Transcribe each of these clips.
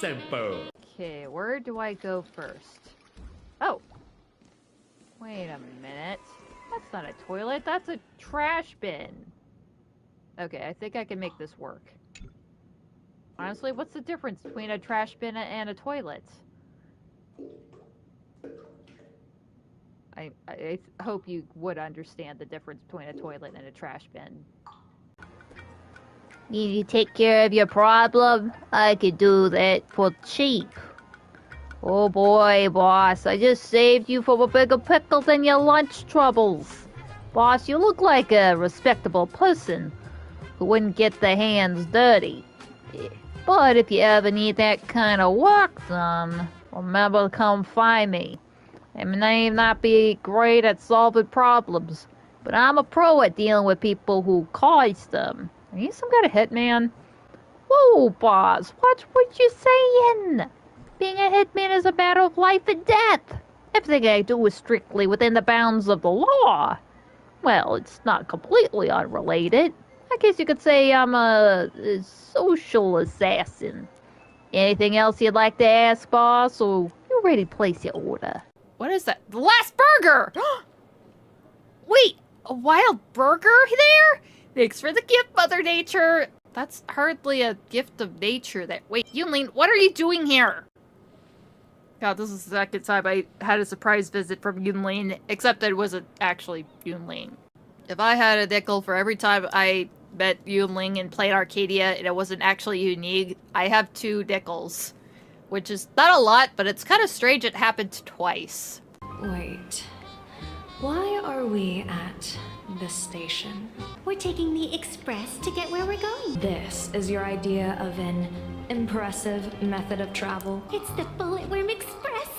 simple. Okay, where do I go first? Oh. Wait a minute. That's not a toilet, that's a trash bin. Okay, I think I can make this work. Honestly, what's the difference between a trash bin and a toilet? I hope you would understand the difference between a toilet and a trash bin. Need to take care of your problem? I could do that for cheap. Oh boy, boss, I just saved you from a bigger pickle than your lunch troubles. Boss, you look like a respectable person who wouldn't get their hands dirty. But if you ever need that kind of work done, remember to come find me. I may not be great at solving problems, but I'm a pro at dealing with people who cause them. Are you some kind of hitman? Whoa, boss, watch what you're saying. Being a hitman is a matter of life and death. Everything I do is strictly within the bounds of the law. Well, it's not completely unrelated. I guess you could say I'm a social assassin. Anything else you'd like to ask, boss, or you ready to place your order? What is that? The last burger! Wait, a wild burger there? Thanks for the gift, Mother Nature. That's hardly a gift of nature that— Wait, Yunlin, what are you doing here? God, this is the second time I had a surprise visit from Yunlin, except that it wasn't actually Yunlin. If I had a nickel for every time I met Yunlin and played Arcadia and it wasn't actually unique, I have 2 nickels. Which is not a lot, but it's kind of strange it happened twice. Wait. Why are we at this station? We're taking the express to get where we're going. This is your idea of an impressive method of travel? It's the Bullet Worm Express.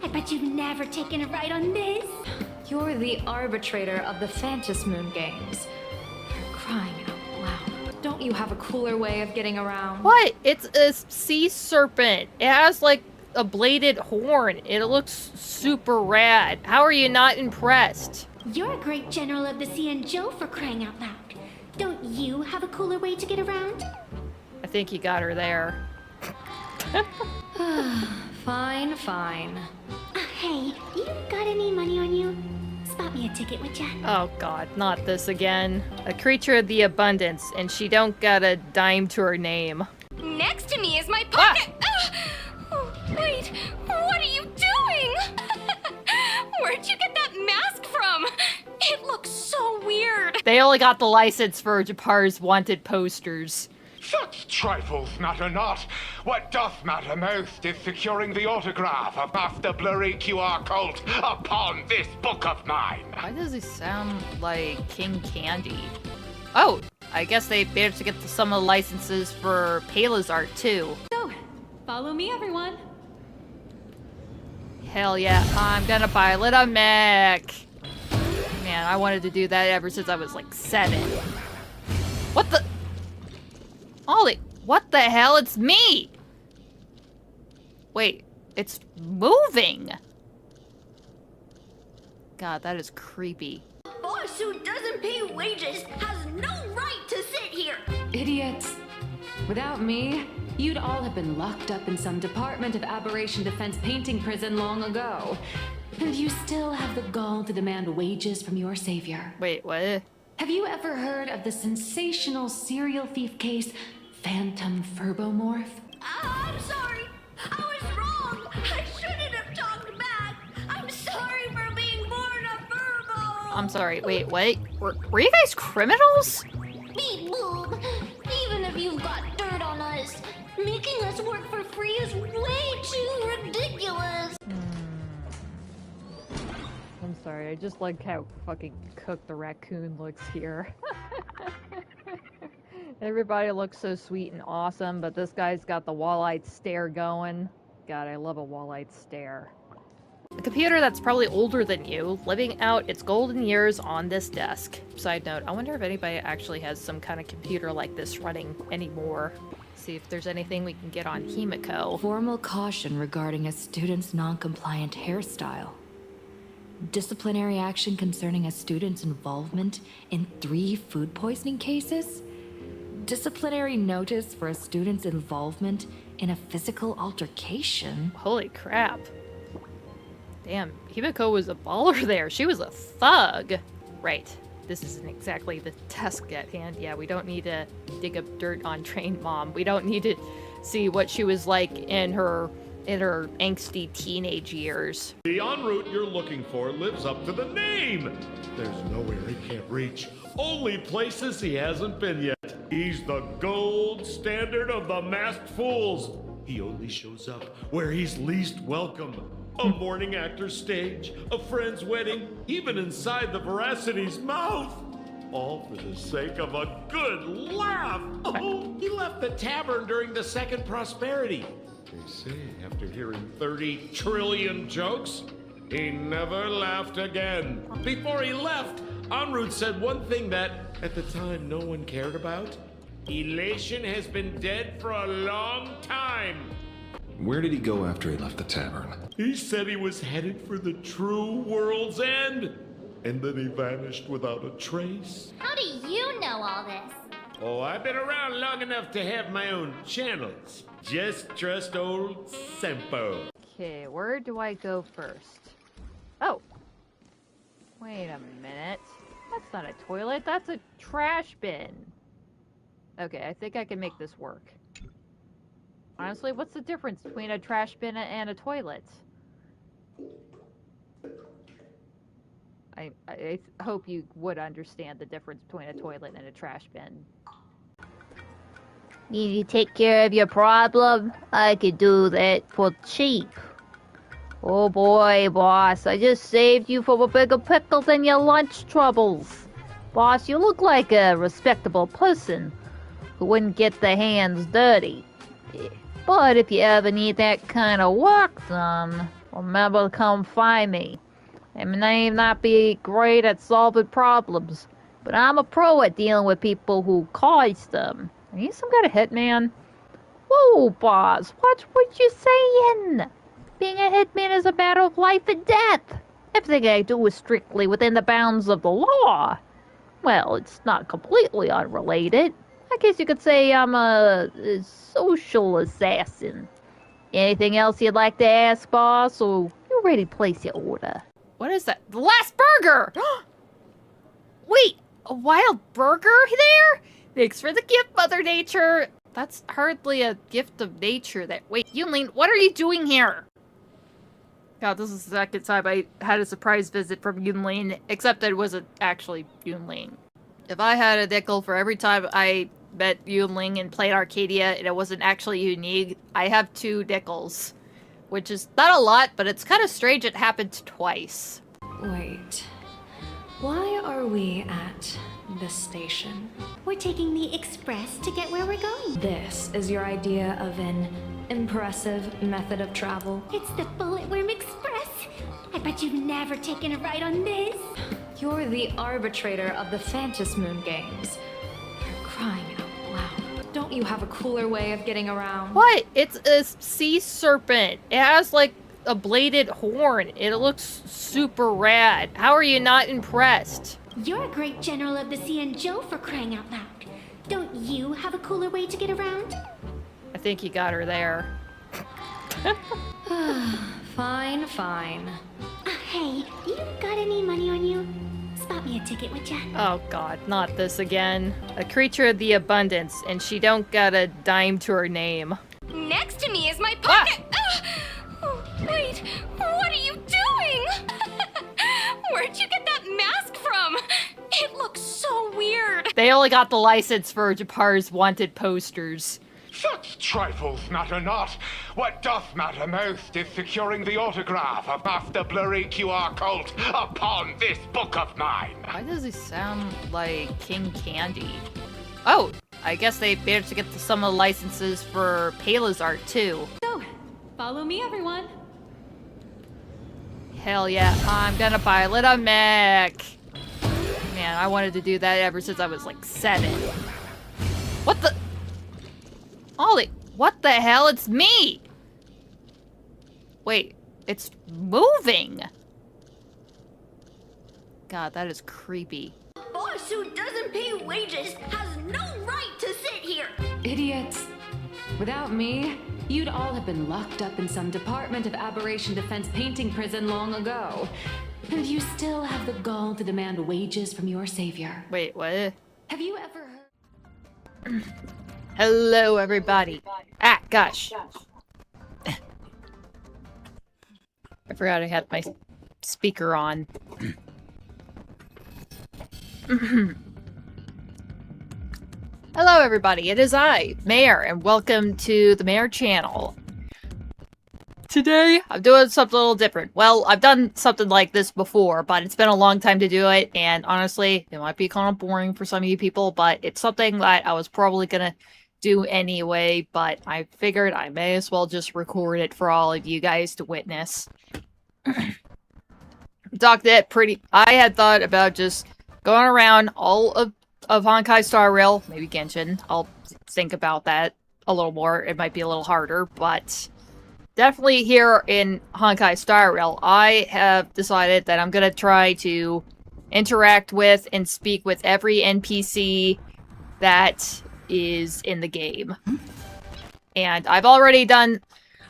I bet you've never taken a ride on this. You're the arbitrator of the Phantom Moon games. For crying out loud. Don't you have a cooler way of getting around? What? It's a sea serpent. It has like a bladed horn. It looks super rad. How are you not impressed? You're a great general of the sea and Joe, for crying out loud. Don't you have a cooler way to get around? I think you got her there. Fine, fine. Hey, you got any money on you? Spot me a ticket, would ya? Oh god, not this again. A creature of the abundance, and she don't got a dime to her name. Next to me is my pocket. Oh, wait, what are you doing? Where'd you get that mask from? It looks so weird. They only got the license for Japar's wanted posters. Such trifles matter not. What doth matter most is securing the autograph of Master Blurry QR Cult upon this book of mine. Why does he sound like King Candy? Oh, I guess they managed to get some of the licenses for Pela's art too. So, follow me, everyone. Hell yeah, I'm gonna pilot a mech. Man, I wanted to do that ever since I was like 7. What the? Ollie, what the hell? It's me! Wait, it's moving! God, that is creepy. A boss who doesn't pay wages has no right to sit here! Idiots. Without me, you'd all have been locked up in some Department of Aberration Defense painting prison long ago. And you still have the gall to demand wages from your savior. Wait, what? Have you ever heard of the sensational serial thief case, Phantom Furbomorph? I'm sorry! I was wrong! I shouldn't have talked back! I'm sorry for being born a furbo! I'm sorry, wait, what? Were you guys criminals? Beep boop! Even if you've got dirt on us, making us work for free is way too ridiculous! I'm sorry, I just like how fucking cooked the raccoon looks here. Everybody looks so sweet and awesome, but this guy's got the wall-eyed stare going. God, I love a wall-eyed stare. A computer that's probably older than you, living out its golden years on this desk. Side note, I wonder if anybody actually has some kind of computer like this running anymore. See if there's anything we can get on Himiko. Formal caution regarding a student's non-compliant hairstyle. Disciplinary action concerning a student's involvement in 3 food poisoning cases. Disciplinary notice for a student's involvement in a physical altercation? Holy crap. Damn, Himiko was a baller there. She was a thug. Right. This isn't exactly the task at hand. Yeah, we don't need to dig up dirt on Trained Mom. We don't need to see what she was like in her angsty teenage years. The en route you're looking for lives up to the name. There's nowhere he can't reach. Only places he hasn't been yet. He's the gold standard of the masked fools. He only shows up where he's least welcome. A morning actor's stage, a friend's wedding, even inside the Veracity's mouth. All for the sake of a good laugh. Oh, he left the tavern during the Second Prosperity. They say after hearing 30 trillion jokes, he never laughed again. Before he left, en route said one thing that, at the time, no one cared about. Elation has been dead for a long time. Where did he go after he left the tavern? He said he was headed for the true world's end. And then he vanished without a trace. How do you know all this? Oh, I've been around long enough to have my own channels. Just trust old Sempo. Okay, where do I go first? Oh. Wait a minute. That's not a toilet, that's a trash bin. Okay, I think I can make this work. Honestly, what's the difference between a trash bin and a toilet? I hope you would understand the difference between a toilet and a trash bin. Need to take care of your problem? I could do that for cheap. Oh boy, boss, I just saved you from a bigger pickle than your lunch troubles. Boss, you look like a respectable person who wouldn't get their hands dirty. But if you ever need that kind of work done, remember to come find me. I may not be great at solving problems, but I'm a pro at dealing with people who cause them. Are you some kind of hitman? Whoa, boss, watch what you're saying. Being a hitman is a matter of life and death. Everything I do is strictly within the bounds of the law. Well, it's not completely unrelated. I guess you could say I'm a social assassin. Anything else you'd like to ask, boss, or you ready to place your order? What is that? The last burger! Wait, a wild burger there? Thanks for the gift, Mother Nature. That's hardly a gift of nature that— Wait, Yunlin, what are you doing here? God, this is the second time I had a surprise visit from Yunlin, except that it wasn't actually Yunlin. If I had a nickel for every time I met Yunlin and played Arcadia and it wasn't actually unique, I have 2 nickels. Which is not a lot, but it's kind of strange it happened twice. Wait. Why are we at this station? We're taking the express to get where we're going. This is your idea of an impressive method of travel? It's the Bullet Worm Express. I bet you've never taken a ride on this. You're the arbitrator of the Phantom Moon Games. For crying out loud. Don't you have a cooler way of getting around? What? It's a sea serpent. It has like a bladed horn. It looks super rad. How are you not impressed? You're a great general of the Cianzhou, for crying out loud. Don't you have a cooler way to get around? I think you got her there. Fine, fine. Hey, you got any money on you? Spot me a ticket, would ya? Oh god, not this again. A creature of the abundance, and she don't got a dime to her name. Next to me is my pocket. Oh, wait, what are you doing? Where'd you get that mask from? It looks so weird. They only got the license for Japar's wanted posters. Such trifles matter not. What doth matter most is securing the autograph of Master Blurry QR Colt upon this book of mine. Why does he sound like King Candy? Oh, I guess they managed to get some of the licenses for Pala's art too. So, follow me, everyone. Hell yeah, I'm gonna pilot a mech. Man, I wanted to do that ever since I was like 7. What the? Ollie, what the hell? It's me! Wait, it's moving! God, that is creepy. Boss who doesn't pay wages has no right to sit here. Idiots. Without me, you'd all have been locked up in some Department of Aberration Defense painting prison long ago. And you still have the gall to demand wages from your savior. Wait, what? Have you ever heard? Hello, everybody. Ah, gosh. I forgot I had my speaker on. Hello, everybody. It is I, Mare, and welcome to the Mare channel. Today, I'm doing something a little different. Well, I've done something like this before, but it's been a long time to do it, and honestly, it might be kind of boring for some of you people, but it's something that I was probably gonna do anyway, but I figured I may as well just record it for all of you guys to witness. I had thought about just going around all of Honkai Star Rail, maybe Genshin. I'll think about that a little more. It might be a little harder, but definitely here in Honkai Star Rail, I have decided that I'm going to try to interact with and speak with every NPC that is in the game. And I've already done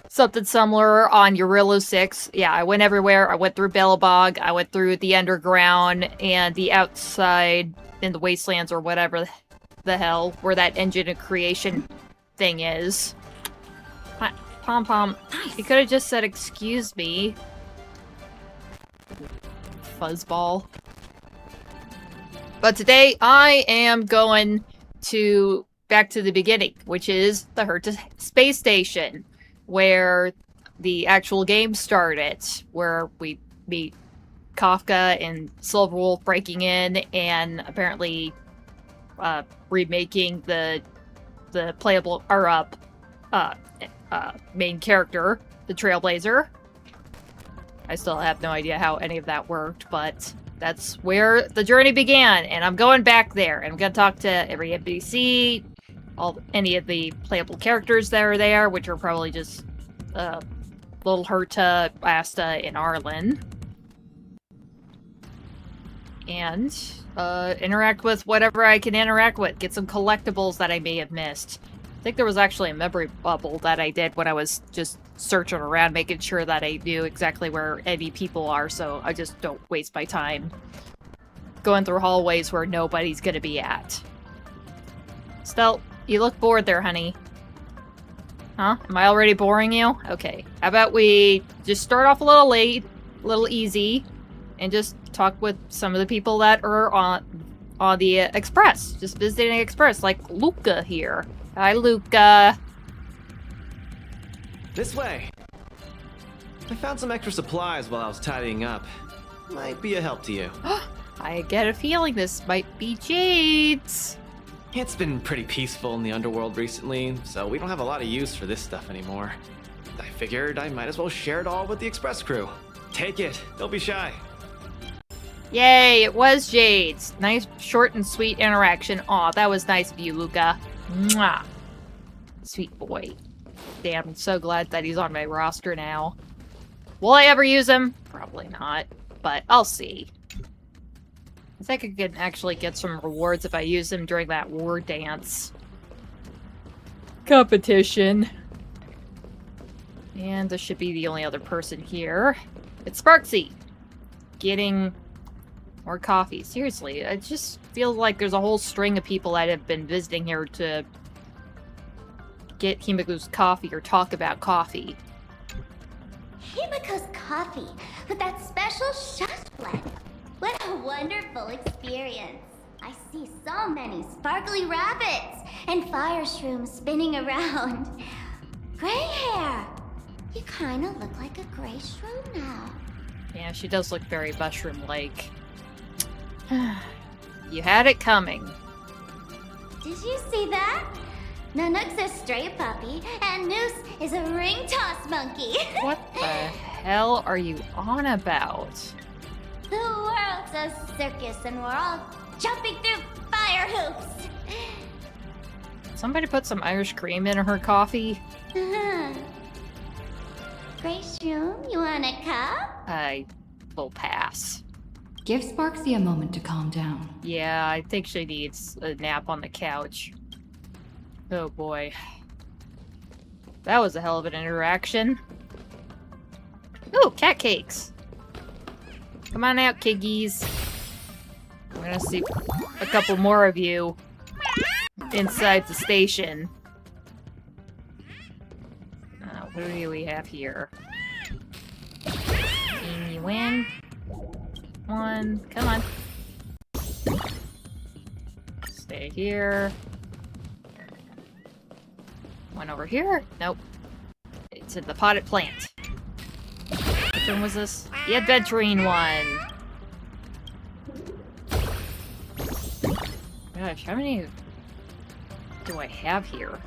something similar on Eurilo 6. Yeah, I went everywhere. I went through Belobog, I went through the Underground, and the outside in the Wastelands or whatever the hell, where that engine of creation thing is. Pom-pom, you could have just said excuse me. Fuzzball. But today, I am going back to the beginning, which is the Herta Space Station, where the actual game started, where we meet Kafka and Silverwolf breaking in and apparently remaking the playable main character, the Trailblazer. I still have no idea how any of that worked, but that's where the journey began, and I'm going back there, and I'm going to talk to every NPC, any of the playable characters that are there, which are probably just little Herta, Asta, and Arlen. And interact with whatever I can interact with. Get some collectibles that I may have missed. I think there was actually a memory bubble that I did when I was just searching around, making sure that I knew exactly where any people are, so I just don't waste my time going through hallways where nobody's gonna be at. Stel, you look bored there, honey. Huh? Am I already boring you? Okay. How about we just start off a little late, a little easy, and just talk with some of the people that are on the Express. Just visiting Express, like Luka here. Hi, Luka. This way. I found some extra supplies while I was tidying up. Might be a help to you. I get a feeling this might be Jade's. It's been pretty peaceful in the underworld recently, so we don't have a lot of use for this stuff anymore. I figured I might as well share it all with the Express crew. Take it. Don't be shy. Yay, it was Jade's. Nice, short and sweet interaction. Aw, that was nice of you, Luka. Mwah. Sweet boy. Damn, I'm so glad that he's on my roster now. Will I ever use him? Probably not, but I'll see. I think I could actually get some rewards if I use him during that war dance competition. And this should be the only other person here. It's Sparxie. Getting more coffee. Seriously, it just feels like there's a whole string of people that have been visiting here to get Himiko's coffee or talk about coffee. Himiko's coffee with that special shot blend. What a wonderful experience. I see so many sparkly rabbits and fire shrooms spinning around. Gray hair. You kind of look like a gray shroom now. Yeah, she does look very mushroom-like. You had it coming. Did you see that? Nanook's a stray puppy, and Noose is a ring toss monkey. What the hell are you on about? The world's a circus, and we're all jumping through fire hoops. Somebody put some Irish cream in her coffee? Gray shroom, you want a cup? I will pass. Give Sparxie a moment to calm down. Yeah, I think she needs a nap on the couch. Oh boy. That was a hell of an interaction. Ooh, cat cakes. Come on out, kiggies. I'm gonna see a couple more of you inside the station. What do we have here? Team, you win. One, come on. Stay here. One over here? Nope. It's in the potted plant. Which one was this? The adventuring one. Gosh, how many do I have here?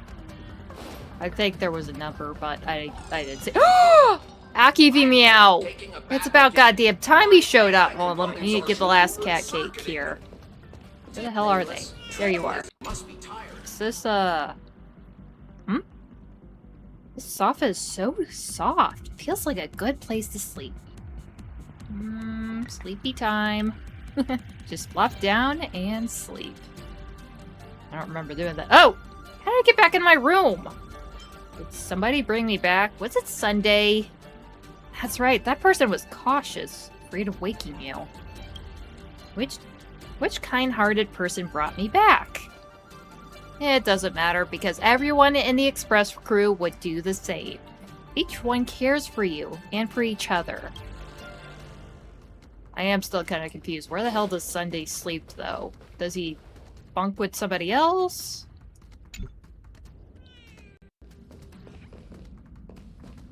I think there was a number, but I didn't see. Aki meow! It's about goddamn time he showed up. Well, let me get the last cat cake here. Where the hell are they? There you are. Is this, Hmm? This sofa is so soft. It feels like a good place to sleep. Sleepy time. Just flop down and sleep. I don't remember doing that. Oh! How did I get back in my room? Did somebody bring me back? Was it Sunday? That's right, that person was cautious, afraid of waking you. Which kind-hearted person brought me back? It doesn't matter, because everyone in the express crew would do the same. Each one cares for you, and for each other. I am still kind of confused. Where the hell does Sunday sleep, though? Does he bunk with somebody else?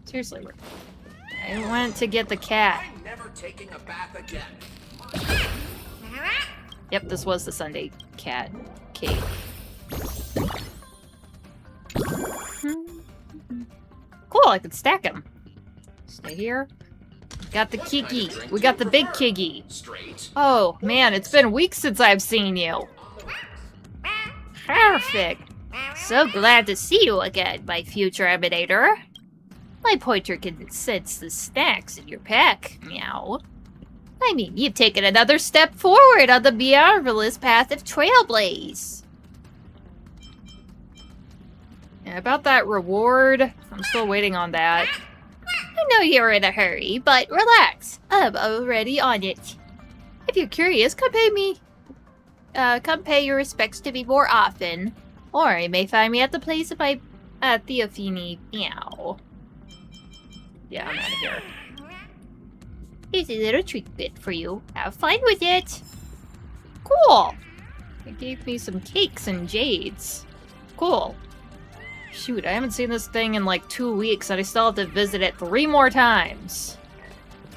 Seriously, I went to get the cat. I'm never taking a bath again. Yep, this was the Sunday cat cake. Cool, I can stack them. Stay here. Got the Kiki. We got the big Kiki. Oh, man, it's been weeks since I've seen you. Perfect. So glad to see you again, my future emanator. My pointer can sense the snacks in your pack, meow. I mean, you've taken another step forward on the marvelous path of Trailblaze. Yeah, about that reward, I'm still waiting on that. I know you're in a hurry, but relax. I'm already on it. If you're curious, come pay your respects to me more often. Or you may find me at the place of my Theophany meow. Yeah, I'm out of here. Here's a little treat bit for you. Have fun with it. Cool. It gave me some cakes and jades. Cool. Shoot, I haven't seen this thing in like 2 weeks and I still have to visit it 3 more times.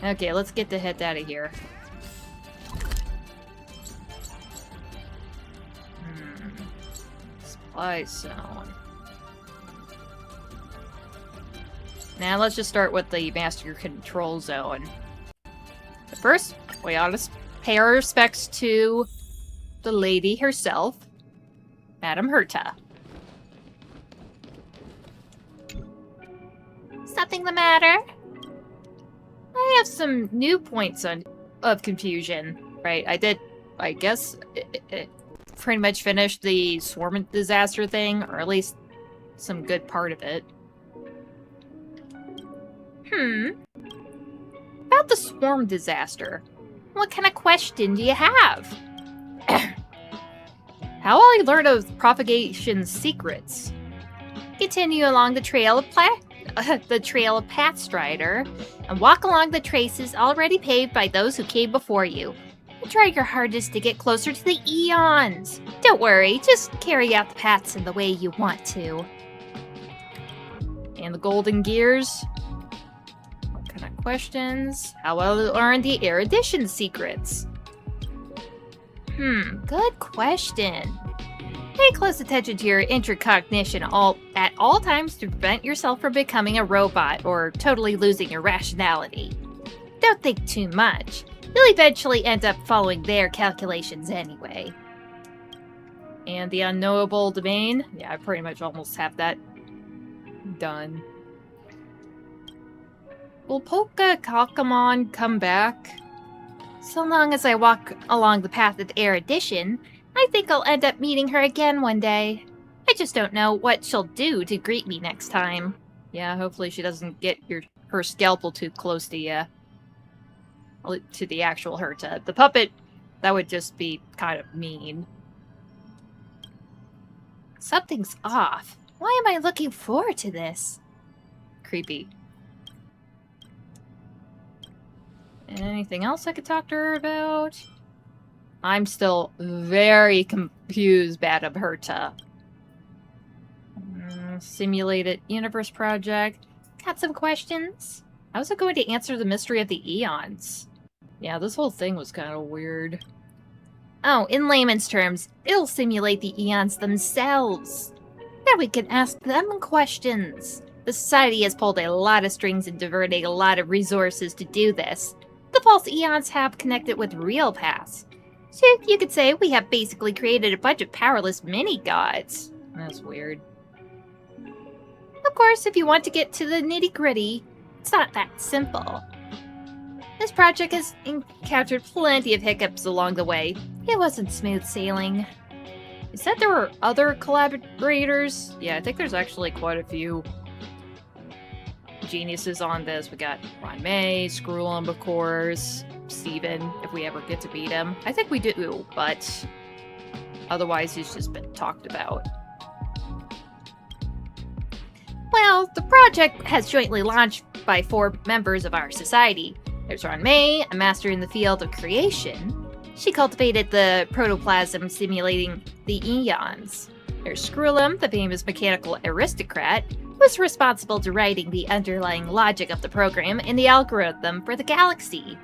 Okay, let's get the heck out of here. Supply zone. Now let's just start with the master control zone. But first, we ought to pay our respects to the lady herself, Madam Herta. Something the matter? I have some new points of confusion. Right, I guess, pretty much finished the swarm disaster thing, or at least some good part of it. About the swarm disaster, what kind of question do you have? How will I learn of propagation secrets? Continue along the trail of Pathstrider, and walk along the traces already paved by those who came before you. And try your hardest to get closer to the eons. Don't worry, just carry out the paths in the way you want to. And the golden gears? What kind of questions? How will I learn the erudition secrets? Good question. Pay close attention to your intracognition at all times to prevent yourself from becoming a robot or totally losing your rationality. Don't think too much. You'll eventually end up following their calculations anyway. And the unknowable domain? Yeah, I pretty much almost have that done. Will Polka Kakamon come back? So long as I walk along the path of erudition, I think I'll end up meeting her again one day. I just don't know what she'll do to greet me next time. Yeah, hopefully she doesn't get her scalpel too close to you. To the actual Herta. The puppet, that would just be kind of mean. Something's off. Why am I looking forward to this? Creepy. Anything else I could talk to her about? I'm still very confused about Herta. Simulated Universe Project. Got some questions? How's it going to answer the mystery of the eons? Yeah, this whole thing was kind of weird. Oh, in layman's terms, it'll simulate the eons themselves. Then we can ask them questions. The Society has pulled a lot of strings and diverted a lot of resources to do this. The false eons have connected with real paths. So you could say we have basically created a bunch of powerless mini-gods. That's weird. Of course, if you want to get to the nitty-gritty, it's not that simple. This project has encountered plenty of hiccups along the way. It wasn't smooth sailing. You said there were other collaborators? Yeah, I think there's actually quite a few geniuses on this. We got Mare, Screw'em, of course, Steven, if we ever get to beat him. I think we do, but otherwise he's just been talked about. Well, the project has jointly launched by 4 members of our society. There's Mare, a master in the field of creation. She cultivated the protoplasm simulating the eons. There's Screw'em, the famous mechanical aristocrat, who was responsible to writing the underlying logic of the program and the algorithm for the galaxy.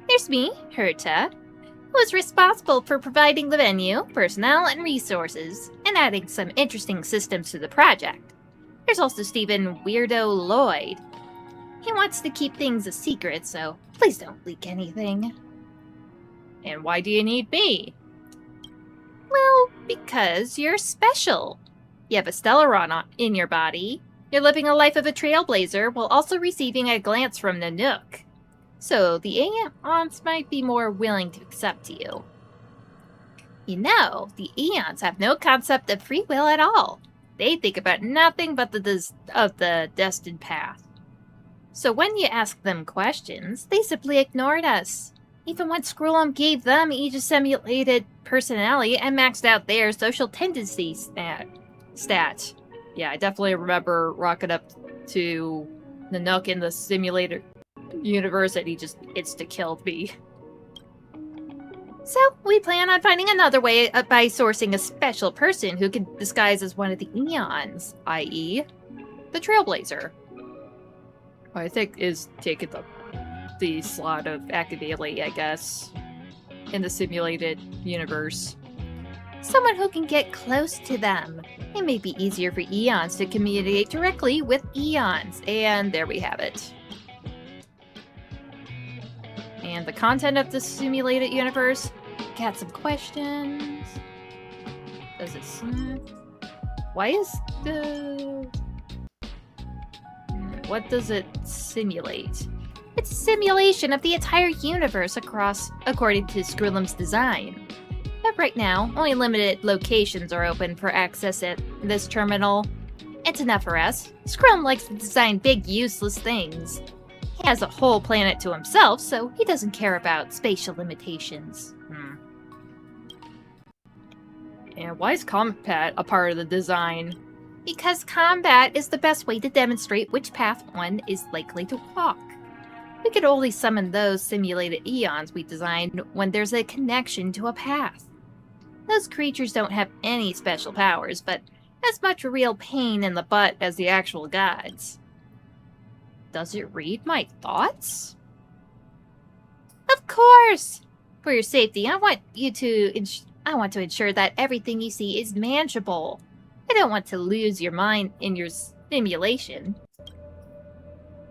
There's me, Herta, who was responsible for providing the venue, personnel, and resources, and adding some interesting systems to the project. There's also Stephen Weirdo Lloyd. He wants to keep things a secret, so please don't leak anything. And why do you need me? Well, because you're special. You have a Stellaron in your body. You're living a life of a Trailblazer while also receiving a glance from the Nook. So the Aeons might be more willing to accept you. You know, the Aeons have no concept of free will at all. They think about nothing but the destined path. So when you ask them questions, they simply ignored us. Even when Screw'em gave them each a simulated personality and maxed out their social tendency stat. Yeah, I definitely remember rocking up to the Nook in the simulator universe and he just insta-killed me. So, we plan on finding another way by sourcing a special person who can disguise as one of the Eons, i.e. the Trailblazer. Who I think is taking the slot of Akaveli, I guess, in the simulated universe. Someone who can get close to them. It may be easier for Eons to communicate directly with Eons, and there we have it. And the content of the simulated universe, got some questions. Does it... Why is the... What does it simulate? It's a simulation of the entire universe according to Screw'em's design. But right now, only limited locations are open for access at this terminal. It's enough for us. Screw'em likes to design big, useless things. He has a whole planet to himself, so he doesn't care about spatial limitations. And why is combat a part of the design? Because combat is the best way to demonstrate which path one is likely to walk. We could only summon those simulated eons we designed when there's a connection to a path. Those creatures don't have any special powers, but as much a real pain in the butt as the actual gods. Does it read my thoughts? Of course! For your safety, I want to ensure that everything you see is manageable. I don't want to lose your mind in your simulation.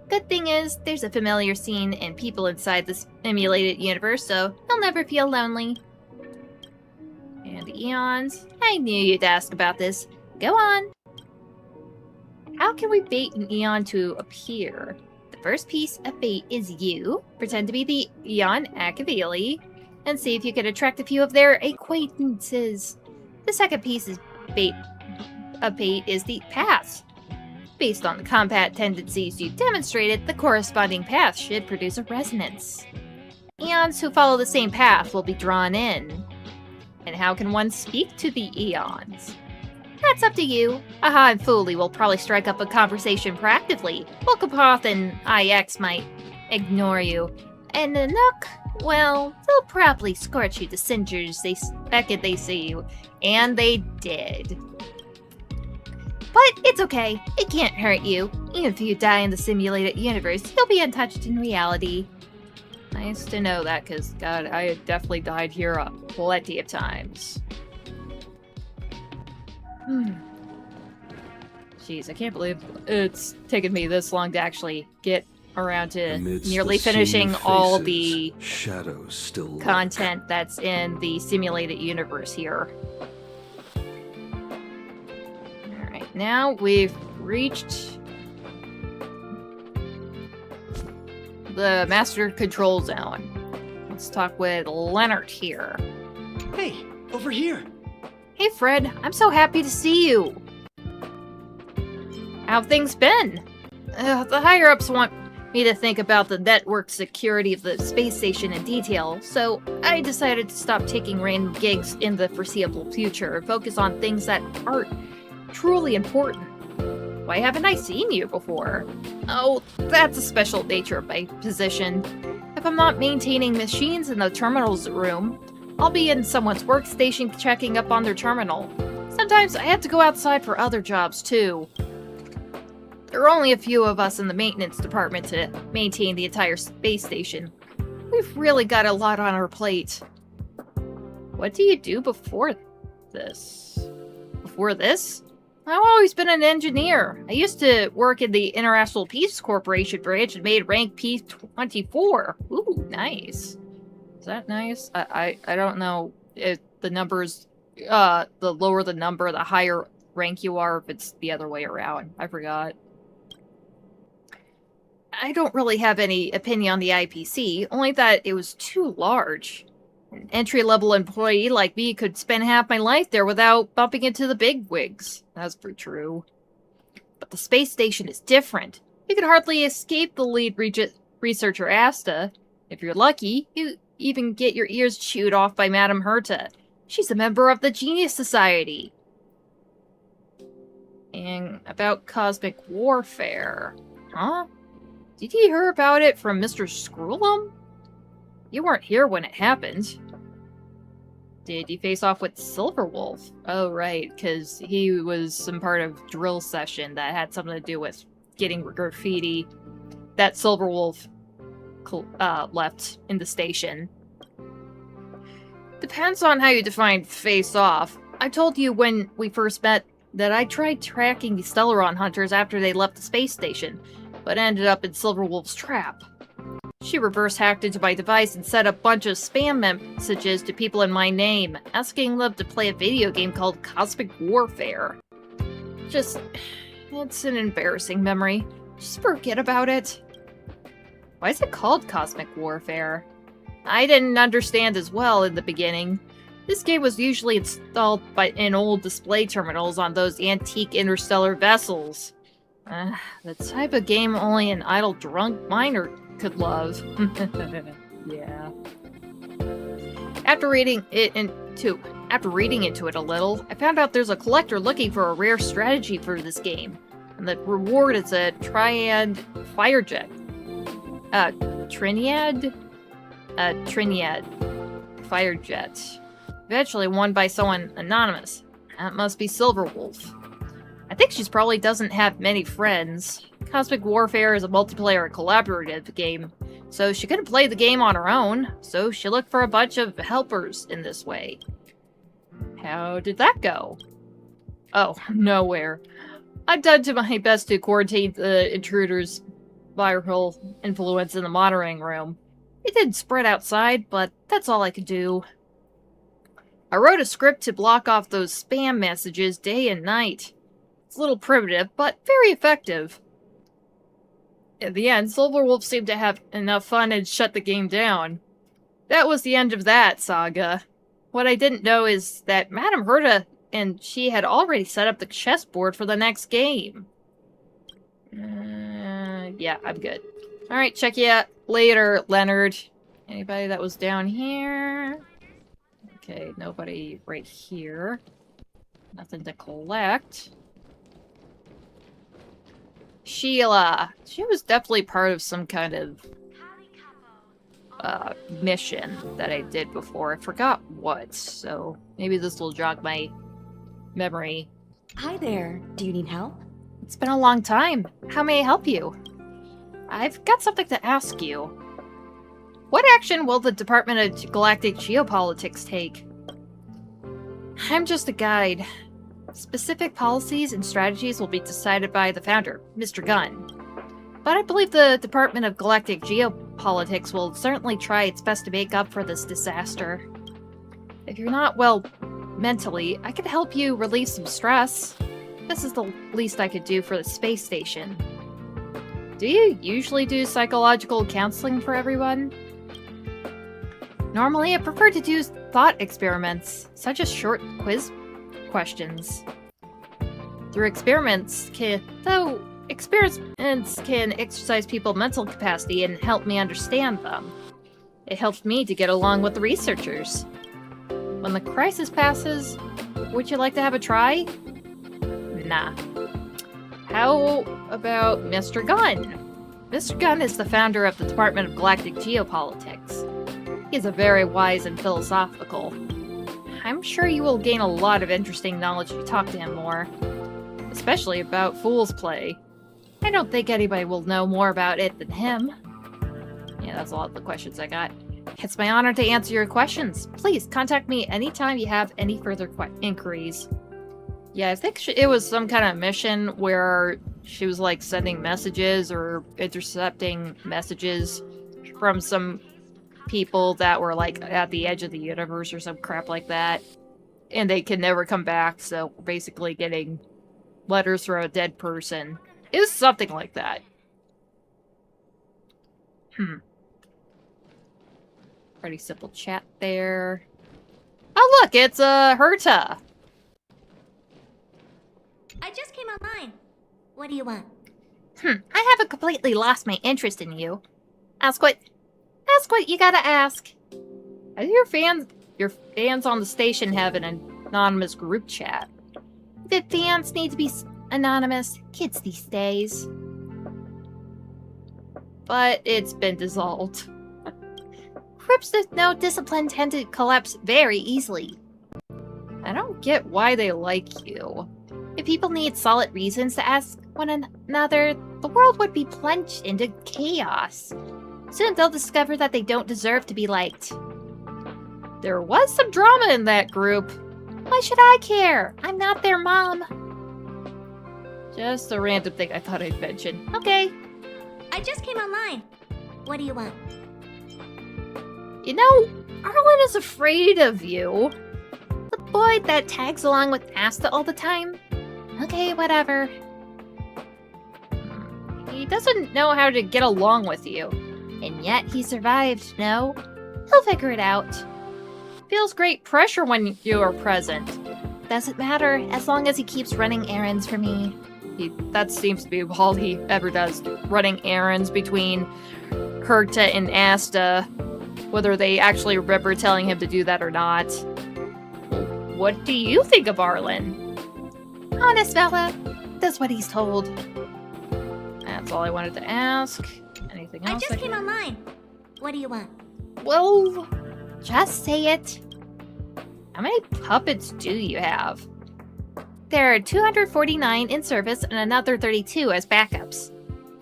Good thing is, there's a familiar scene and people inside the simulated universe, so you'll never feel lonely. And the Eons, I knew you'd ask about this. Go on. How can we bait an Eon to appear? The first piece of bait is you. Pretend to be the Eon Akaveli, and see if you can attract a few of their acquaintances. The second piece is bait is the path. Based on the combat tendencies you've demonstrated, the corresponding path should produce a resonance. Eons who follow the same path will be drawn in. And how can one speak to the eons? That's up to you. Aha and Foley will probably strike up a conversation proactively, while Kapoth and IX might ignore you. And the Nook, well, they'll probably scorch you to cinders the second they see you. And they did. But it's okay, it can't hurt you. Even if you die in the simulated universe, you'll be untouched in reality. Nice to know that, because, God, I had definitely died here plenty of times. Jeez, I can't believe it's taken me this long to actually get around to nearly finishing all the shadows still content that's in the simulated universe here. Now we've reached the master control zone. Let's talk with Leonard here. Hey, over here. Hey Fred, I'm so happy to see you. How've things been? The higher-ups want me to think about the network security of the space station in detail, so I decided to stop taking random gigs in the foreseeable future and focus on things that aren't truly important. Why haven't I seen you before? Oh, that's a special nature of my position. If I'm not maintaining machines in the terminals room, I'll be in someone's workstation checking up on their terminal. Sometimes I have to go outside for other jobs too. There are only a few of us in the maintenance department to maintain the entire space station. We've really got a lot on our plate. What do you do before this? Before this? I've always been an engineer. I used to work in the International Peace Corporation branch and made rank P24. Ooh, nice. Is that nice? I don't know if the numbers, the lower the number, the higher rank you are, if it's the other way around. I forgot. I don't really have any opinion on the IPC, only that it was too large. An entry-level employee like me could spend half my life there without bumping into the bigwigs. That's for true. But the space station is different. You could hardly escape the lead researcher Asta. If you're lucky, you even get your ears chewed off by Madame Herta. She's a member of the Genius Society. And about cosmic warfare. Huh? Did you hear about it from Mr. Screwlum? You weren't here when it happened. Did you face off with Silverwolf? Oh, right, because he was some part of drill session that had something to do with getting graffiti that Silverwolf left in the station. Depends on how you define face off. I told you when we first met that I tried tracking the Stellaron hunters after they left the space station, but ended up in Silverwolf's trap. She reverse-hacked into my device and sent a bunch of spam messages to people in my name, asking them to play a video game called Cosmic Warfare. It's an embarrassing memory. Just forget about it. Why is it called Cosmic Warfare? I didn't understand as well in the beginning. This game was usually installed in old display terminals on those antique interstellar vessels. The type of game only an idle drunk miner could love. Yeah. After reading into it a little, I found out there's a collector looking for a rare strategy for this game, and the reward is a Triad Firejet. Triniad Firejet. Eventually won by someone anonymous. That must be Silverwolf. I think she probably doesn't have many friends. Cosmic Warfare is a multiplayer collaborative game, so she couldn't play the game on her own, so she looked for a bunch of helpers in this way. How did that go? Oh, nowhere. I've done to my best to quarantine the intruder's viral influence in the monitoring room. It didn't spread outside, but that's all I could do. I wrote a script to block off those spam messages day and night. It's a little primitive, but very effective. In the end, Silverwolf seemed to have enough fun and shut the game down. That was the end of that saga. What I didn't know is that Madame Herta and she had already set up the chessboard for the next game. Yeah, I'm good. Alright, check you out later, Leonard. Anybody that was down here? Okay, nobody right here. Nothing to collect. Sheila! She was definitely part of some kind of mission that I did before. I forgot what, so maybe this will jog my memory. Hi there. Do you need help? It's been a long time. How may I help you? I've got something to ask you. What action will the Department of Galactic Geopolitics take? I'm just a guide. Specific policies and strategies will be decided by the founder, Mr. Gunn. But I believe the Department of Galactic Geopolitics will certainly try its best to make up for this disaster. If you're not well mentally, I could help you relieve some stress. This is the least I could do for the space station. Do you usually do psychological counseling for everyone? Normally, I prefer to do thought experiments, such as short quiz questions. Through experiments can exercise people's mental capacity and help me understand them. It helped me to get along with the researchers. When the crisis passes, would you like to have a try? Nah. How about Mr. Gunn? Mr. Gunn is the founder of the Department of Galactic Geopolitics. He is a very wise and philosophical. I'm sure you will gain a lot of interesting knowledge if you talk to him more. Especially about Fool's Play. I don't think anybody will know more about it than him. Yeah, that's a lot of the questions I got. It's my honor to answer your questions. Please contact me anytime you have any further inquiries. Yeah, I think it was some kind of mission where she was like sending messages or intercepting messages from some people that were like at the edge of the universe or some crap like that. And they can never come back, so basically getting letters from a dead person. It was something like that. Pretty simple chat there. Oh look, it's Herta. I just came online. What do you want? I haven't completely lost my interest in you. Ask what you gotta ask. I think your fans on the station have an anonymous group chat. The fans need to be anonymous. Kids these days. But it's been dissolved. Groups with no discipline tend to collapse very easily. I don't get why they like you. If people need solid reasons to ask one another, the world would be plunged into chaos. Soon they'll discover that they don't deserve to be liked. There was some drama in that group. Why should I care? I'm not their mom. Just a random thing I thought I'd mention. Okay. I just came online. What do you want? You know, Arlen is afraid of you. The boy that tags along with Asta all the time? Okay, whatever. He doesn't know how to get along with you. And yet he survived, no? He'll figure it out. Feels great pressure when you are present. Doesn't matter, as long as he keeps running errands for me. That seems to be all he ever does. Running errands between Herta and Asta. Whether they actually remember telling him to do that or not. What do you think of Arlen? Honest fella. Does what he's told. That's all I wanted to ask. Anything else? I just came online. What do you want? Well, just say it. How many puppets do you have? There are 249 in service and another 32 as backups.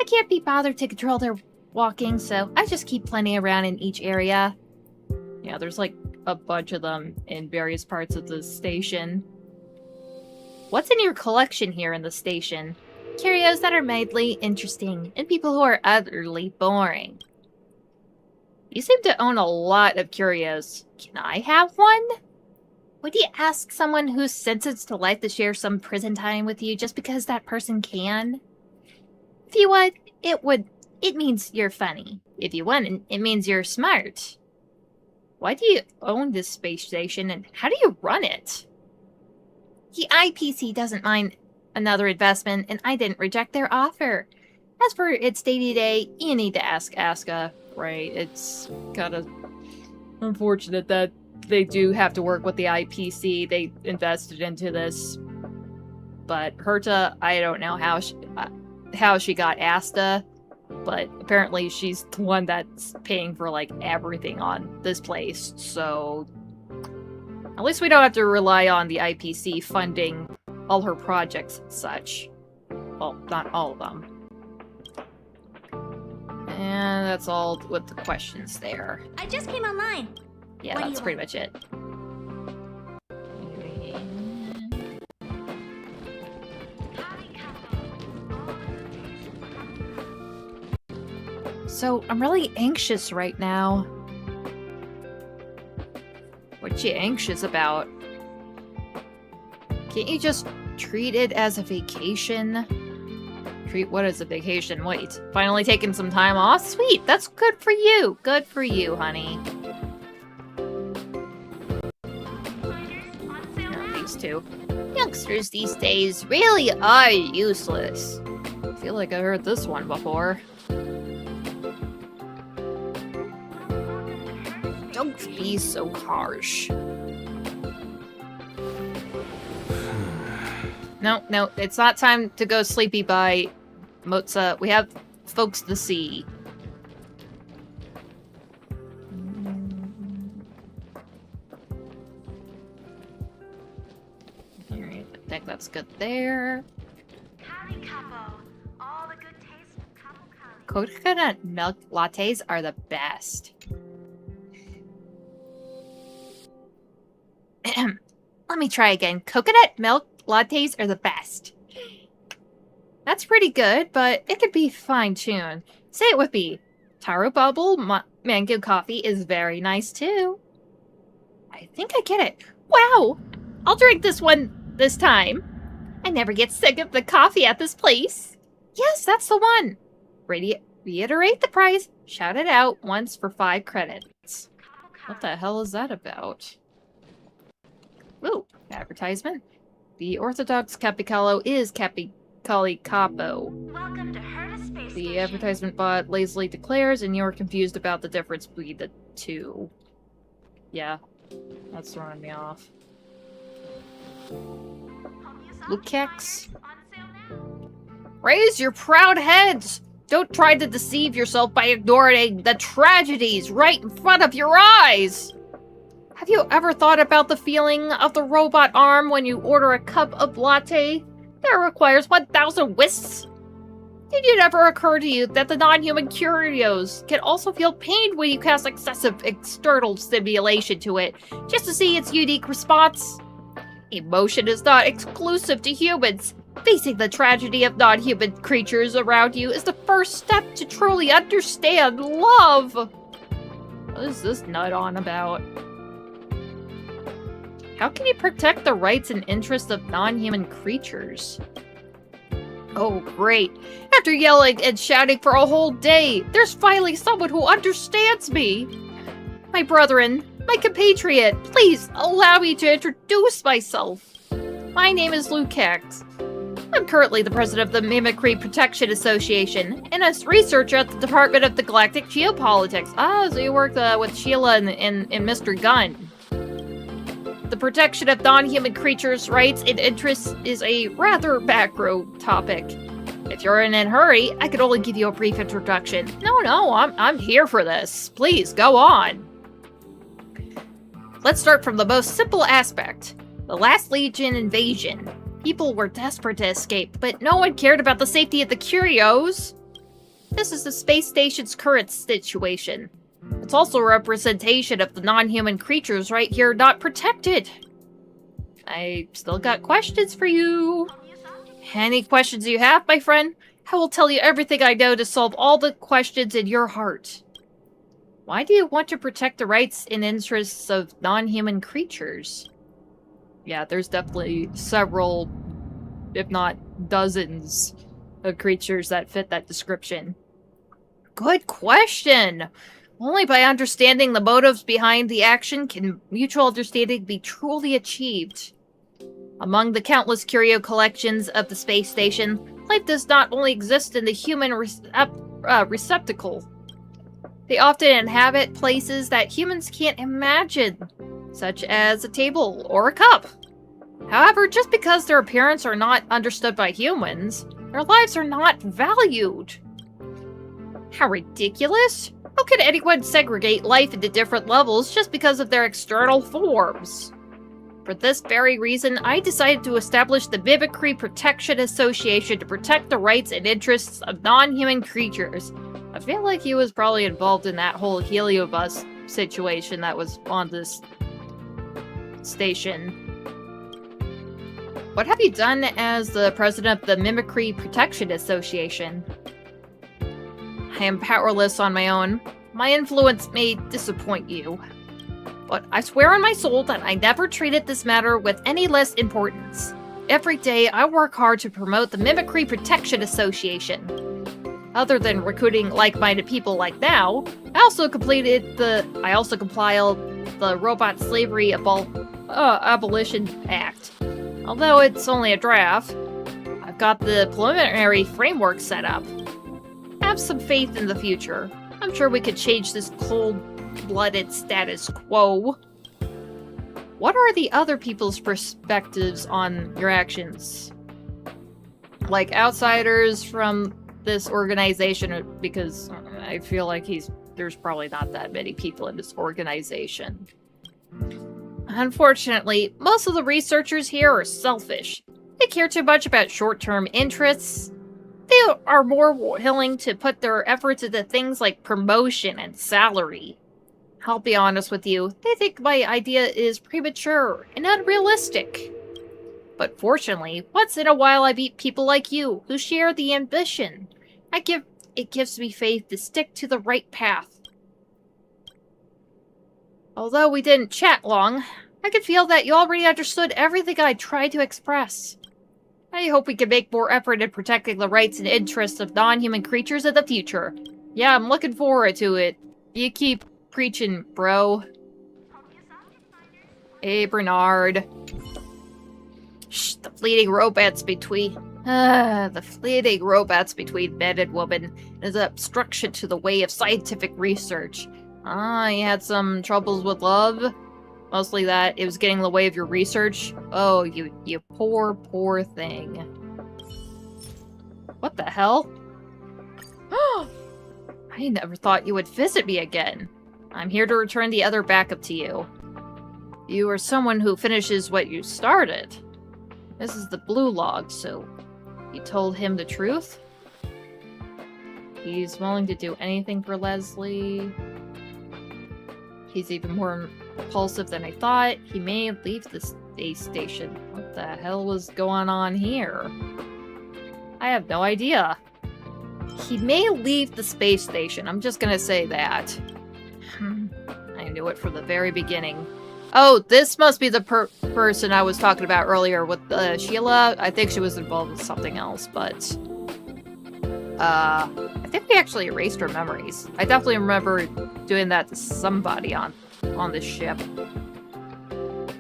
I can't be bothered to control their walking, so I just keep plenty around in each area. Yeah, there's like a bunch of them in various parts of the station. What's in your collection here in the station? Curios that are mildly interesting, and people who are utterly boring. You seem to own a lot of curios. Can I have one? Would you ask someone who's sentenced to life to share some prison time with you just because that person can? If you would, it means you're funny. If you wouldn't, it means you're smart. Why do you own this space station, and how do you run it? The IPC doesn't mind another investment, and I didn't reject their offer. As for its day-to-day, you need to ask Asta, right? It's kind of unfortunate that they do have to work with the IPC. They invested into this. But Herta, I don't know how she got Asta, but apparently she's the one that's paying for, like, everything on this place, so at least we don't have to rely on the IPC funding all her projects and such. Well, not all of them. And that's all with the questions there. I just came online. Yeah, that's pretty much it. So, I'm really anxious right now. What you anxious about? Can't you just treat it as a vacation? Treat what as a vacation? Wait, finally taking some time off? Sweet, that's good for you. Good for you, honey. These two. Youngsters these days really are useless. I feel like I heard this one before. Don't be so harsh. No, it's not time to go sleepy by Motza. We have folks to see. Alright, I think that's good there. Coconut milk lattes are the best. Let me try again. Coconut milk lattes are the best. That's pretty good, but it could be fine-tuned. Say it with me. Taro bubble mango coffee is very nice too. I think I get it. Wow! I'll drink this one this time. I never get sick of the coffee at this place. Yes, that's the one. Reiterate the price. Shout it out once for 5 credits. What the hell is that about? Ooh, advertisement. The Orthodox Capicolo is Capicoli Capo. Welcome to Herta Space Station. The advertisement bot lazily declares, and you're confused about the difference between the two. Yeah, that's throwing me off. Lukex. Raise your proud heads! Don't try to deceive yourself by ignoring the tragedies right in front of your eyes! Have you ever thought about the feeling of the robot arm when you order a cup of latte that requires 1,000 whisks? Did it ever occur to you that the non-human curios can also feel pain when you cast excessive external stimulation to it, just to see its unique response? Emotion is not exclusive to humans. Facing the tragedy of non-human creatures around you is the first step to truly understand love. What is this nut on about? How can you protect the rights and interests of non-human creatures? Oh, great. After yelling and shouting for a whole day, there's finally someone who understands me. My brethren, my compatriot, please allow me to introduce myself. My name is Lukex. I'm currently the president of the Mimicry Protection Association, and a researcher at the Department of the Galactic Geopolitics. Ah, so you worked with Sheila and Mr. Gunn. The protection of non-human creatures' rights and interests is a rather macro topic. If you're in a hurry, I could only give you a brief introduction. No, I'm here for this. Please, go on. Let's start from the most simple aspect. The Last Legion invasion. People were desperate to escape, but no one cared about the safety of the curios. This is the space station's current situation. It's also a representation of the non-human creatures right here not protected. I still got questions for you. Any questions you have, my friend? I will tell you everything I know to solve all the questions in your heart. Why do you want to protect the rights and interests of non-human creatures? Yeah, there's definitely several, if not dozens, of creatures that fit that description. Good question! Only by understanding the motives behind the action can mutual understanding be truly achieved. Among the countless curio collections of the space station, life does not only exist in the human receptacle. They often inhabit places that humans can't imagine, such as a table or a cup. However, just because their appearance are not understood by humans, their lives are not valued. How ridiculous! How could anyone segregate life into different levels just because of their external forms? For this very reason, I decided to establish the Mimicry Protection Association to protect the rights and interests of non-human creatures. I feel like he was probably involved in that whole heliobus situation that was on this station. What have you done as the president of the Mimicry Protection Association? I am powerless on my own. My influence may disappoint you. But I swear on my soul that I never treated this matter with any less importance. Every day, I work hard to promote the Mimicry Protection Association. Other than recruiting like-minded people like now, I also compiled the Robot Slavery Abolition Act. Although it's only a draft, I've got the preliminary framework set up. Have some faith in the future. I'm sure we could change this cold-blooded status quo. What are the other people's perspectives on your actions? Like outsiders from this organization, because I feel like there's probably not that many people in this organization. Unfortunately, most of the researchers here are selfish. They care too much about short-term interests. They are more willing to put their efforts into things like promotion and salary. I'll be honest with you, they think my idea is premature and unrealistic. But fortunately, once in a while I meet people like you who share the ambition. It gives me faith to stick to the right path. Although we didn't chat long, I could feel that you already understood everything I tried to express. I hope we can make more effort in protecting the rights and interests of non-human creatures in the future. Yeah, I'm looking forward to it. You keep preaching, bro. Hey, Bernard. Shh, the fleeting romance between men and women is an obstruction to the way of scientific research. You had some troubles with love? Mostly that it was getting in the way of your research? Oh, you poor, poor thing. What the hell? I never thought you would visit me again. I'm here to return the other backup to you. You are someone who finishes what you started. This is the blue log, so you told him the truth? He's willing to do anything for Leslie. He's even more impulsive than I thought. He may leave the space station. What the hell was going on here? I have no idea. He may leave the space station. I'm just gonna say that. I knew it from the very beginning. Oh, this must be the person I was talking about earlier with Sheila. I think she was involved with something else, but... I think we actually erased her memories. I definitely remember doing that to somebody on this ship.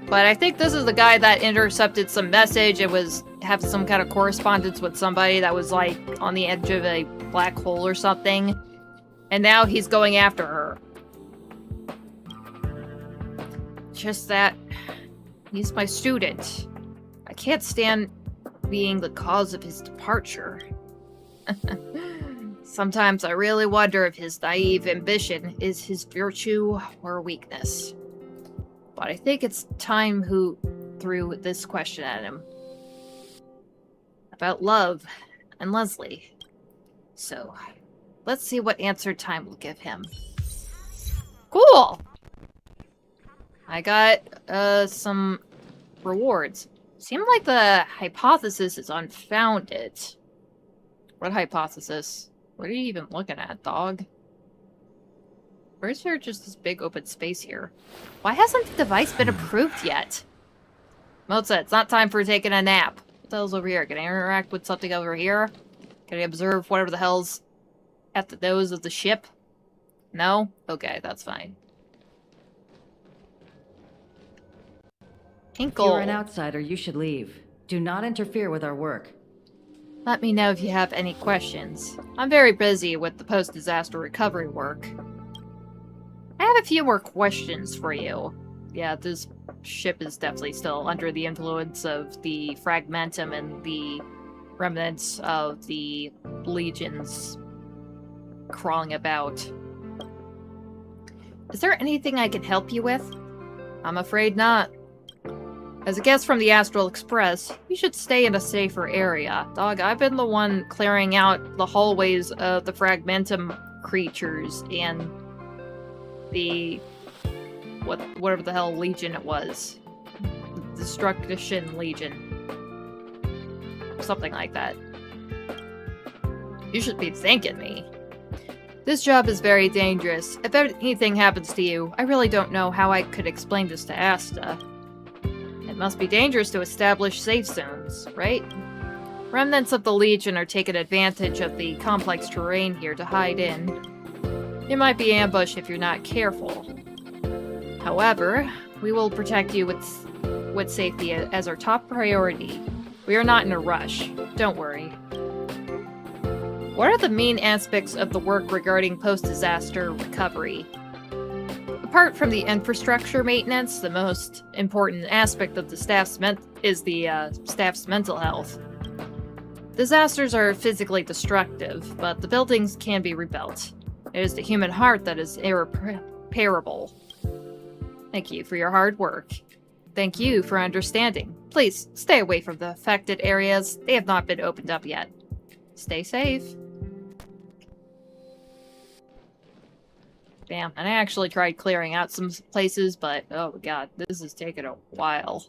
But I think this is the guy that intercepted some message and was having some kind of correspondence with somebody that was like on the edge of a black hole or something. And now he's going after her. Just that he's my student. I can't stand being the cause of his departure. Sometimes I really wonder if his naive ambition is his virtue or weakness. But I think it's time who threw this question at him. About love and Leslie. So, let's see what answer time will give him. Cool! I got some rewards. Seemed like the hypothesis is unfounded. What hypothesis? What are you even looking at, dog? Where is there just this big open space here? Why hasn't the device been approved yet? Mozart, it's not time for taking a nap. What the hell's over here? Can I interact with something over here? Can I observe whatever the hell's at the nose of the ship? No? Okay, that's fine. If you're an outsider, you should leave. Do not interfere with our work. Let me know if you have any questions. I'm very busy with the post-disaster recovery work. I have a few more questions for you. Yeah, this ship is definitely still under the influence of the fragmentum and the remnants of the legions crawling about. Is there anything I can help you with? I'm afraid not. As a guest from the Astral Express, you should stay in a safer area. Dog, I've been the one clearing out the hallways of the fragmentum creatures and the... whatever the hell legion it was. Destruction Legion. Something like that. You should be thanking me. This job is very dangerous. If anything happens to you, I really don't know how I could explain this to Asta. It must be dangerous to establish safe zones, right? Remnants of the Legion are taking advantage of the complex terrain here to hide in. You might be ambushed if you're not careful. However, we will protect you with safety as our top priority. We are not in a rush. Don't worry. What are the main aspects of the work regarding post-disaster recovery? Apart from the infrastructure maintenance, the most important aspect of the staff's staff's mental health. Disasters are physically destructive, but the buildings can be rebuilt. It is the human heart that is irreparable. Thank you for your hard work. Thank you for understanding. Please, stay away from the affected areas. They have not been opened up yet. Stay safe. Damn, and I actually tried clearing out some places, but oh my god, this is taking a while.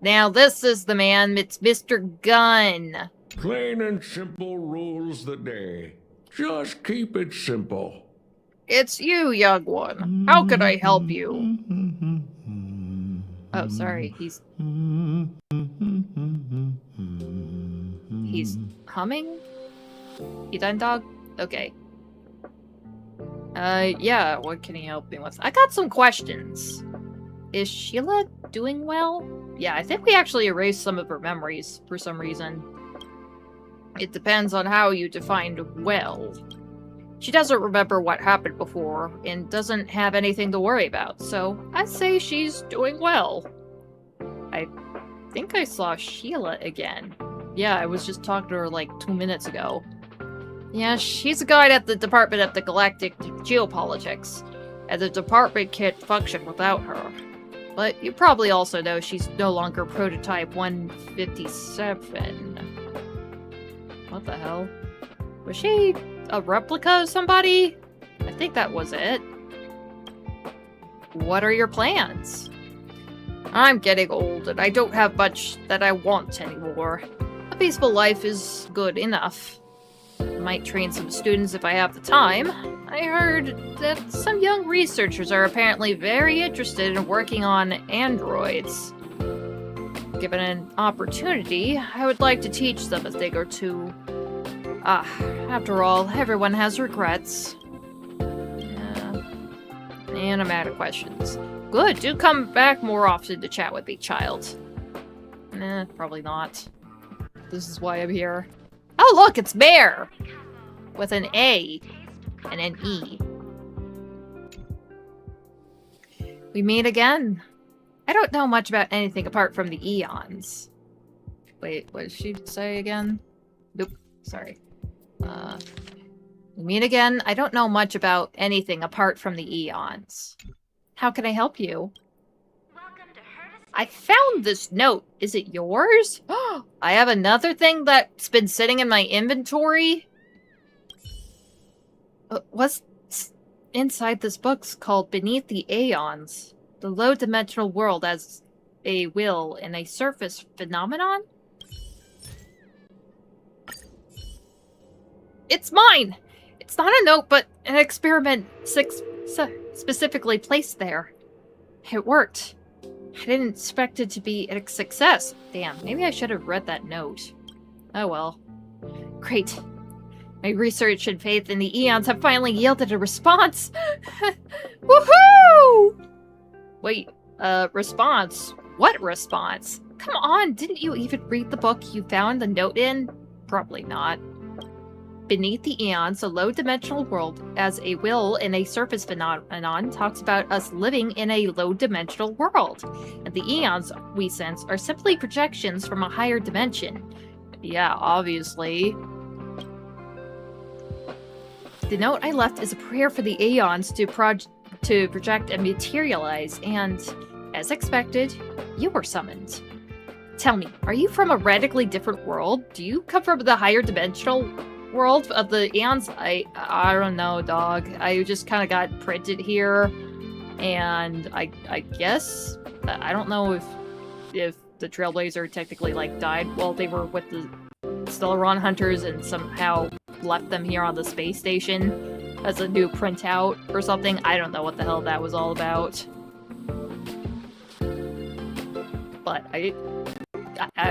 Now this is the man, it's Mr. Gunn. Plain and simple rules the day. Just keep it simple. It's you, young one. How can I help you? Oh, sorry, he's humming? You done, dog? Okay. Yeah, what can you help me with? I got some questions. Is Sheila doing well? Yeah, I think we actually erased some of her memories for some reason. It depends on how you defined well. She doesn't remember what happened before, and doesn't have anything to worry about, so I'd say she's doing well. I think I saw Sheila again. Yeah, I was just talking to her like 2 minutes ago. Yeah, she's a guide at the Department of the Galactic Geopolitics, and the department can't function without her. But you probably also know she's no longer Prototype 157. What the hell? Was she a replica of somebody? I think that was it. What are your plans? I'm getting old, and I don't have much that I want anymore. A peaceful life is good enough. I might train some students if I have the time. I heard that some young researchers are apparently very interested in working on androids. Given an opportunity, I would like to teach them a thing or two. After all, everyone has regrets. And I'm out of questions. Good, do come back more often to chat with me, child. Probably not. This is why I'm here. Oh look, it's Mare! With an A and an E. We meet again. I don't know much about anything apart from the eons. Wait, what did she say again? Nope, sorry. We meet again. I don't know much about anything apart from the eons. How can I help you? I found this note. Is it yours? I have another thing that's been sitting in my inventory. What's inside this book's called Beneath the Aeons? The low-dimensional world as a will in a surface phenomenon? It's mine! It's not a note, but an experiment specifically placed there. It worked. I didn't expect it to be a success. Damn, maybe I should have read that note. Oh well. Great. My research and faith in the eons have finally yielded a response. Woohoo! Wait, response? What response? Come on, didn't you even read the book you found the note in? Probably not. Beneath the Aeons, a low-dimensional world, as a will in a surface phenomenon, talks about us living in a low-dimensional world. And the Aeons, we sense, are simply projections from a higher dimension. Yeah, obviously. The note I left is a prayer for the Aeons to project and materialize, and, as expected, you were summoned. Tell me, are you from a radically different world? Do you come from the higher dimensional world of the Aeons? I don't know, dog. I just kind of got printed here, and I guess I don't know if the Trailblazer technically like died while they were with the Stellaron hunters and somehow left them here on the space station as a new printout or something. I don't know what the hell that was all about. But I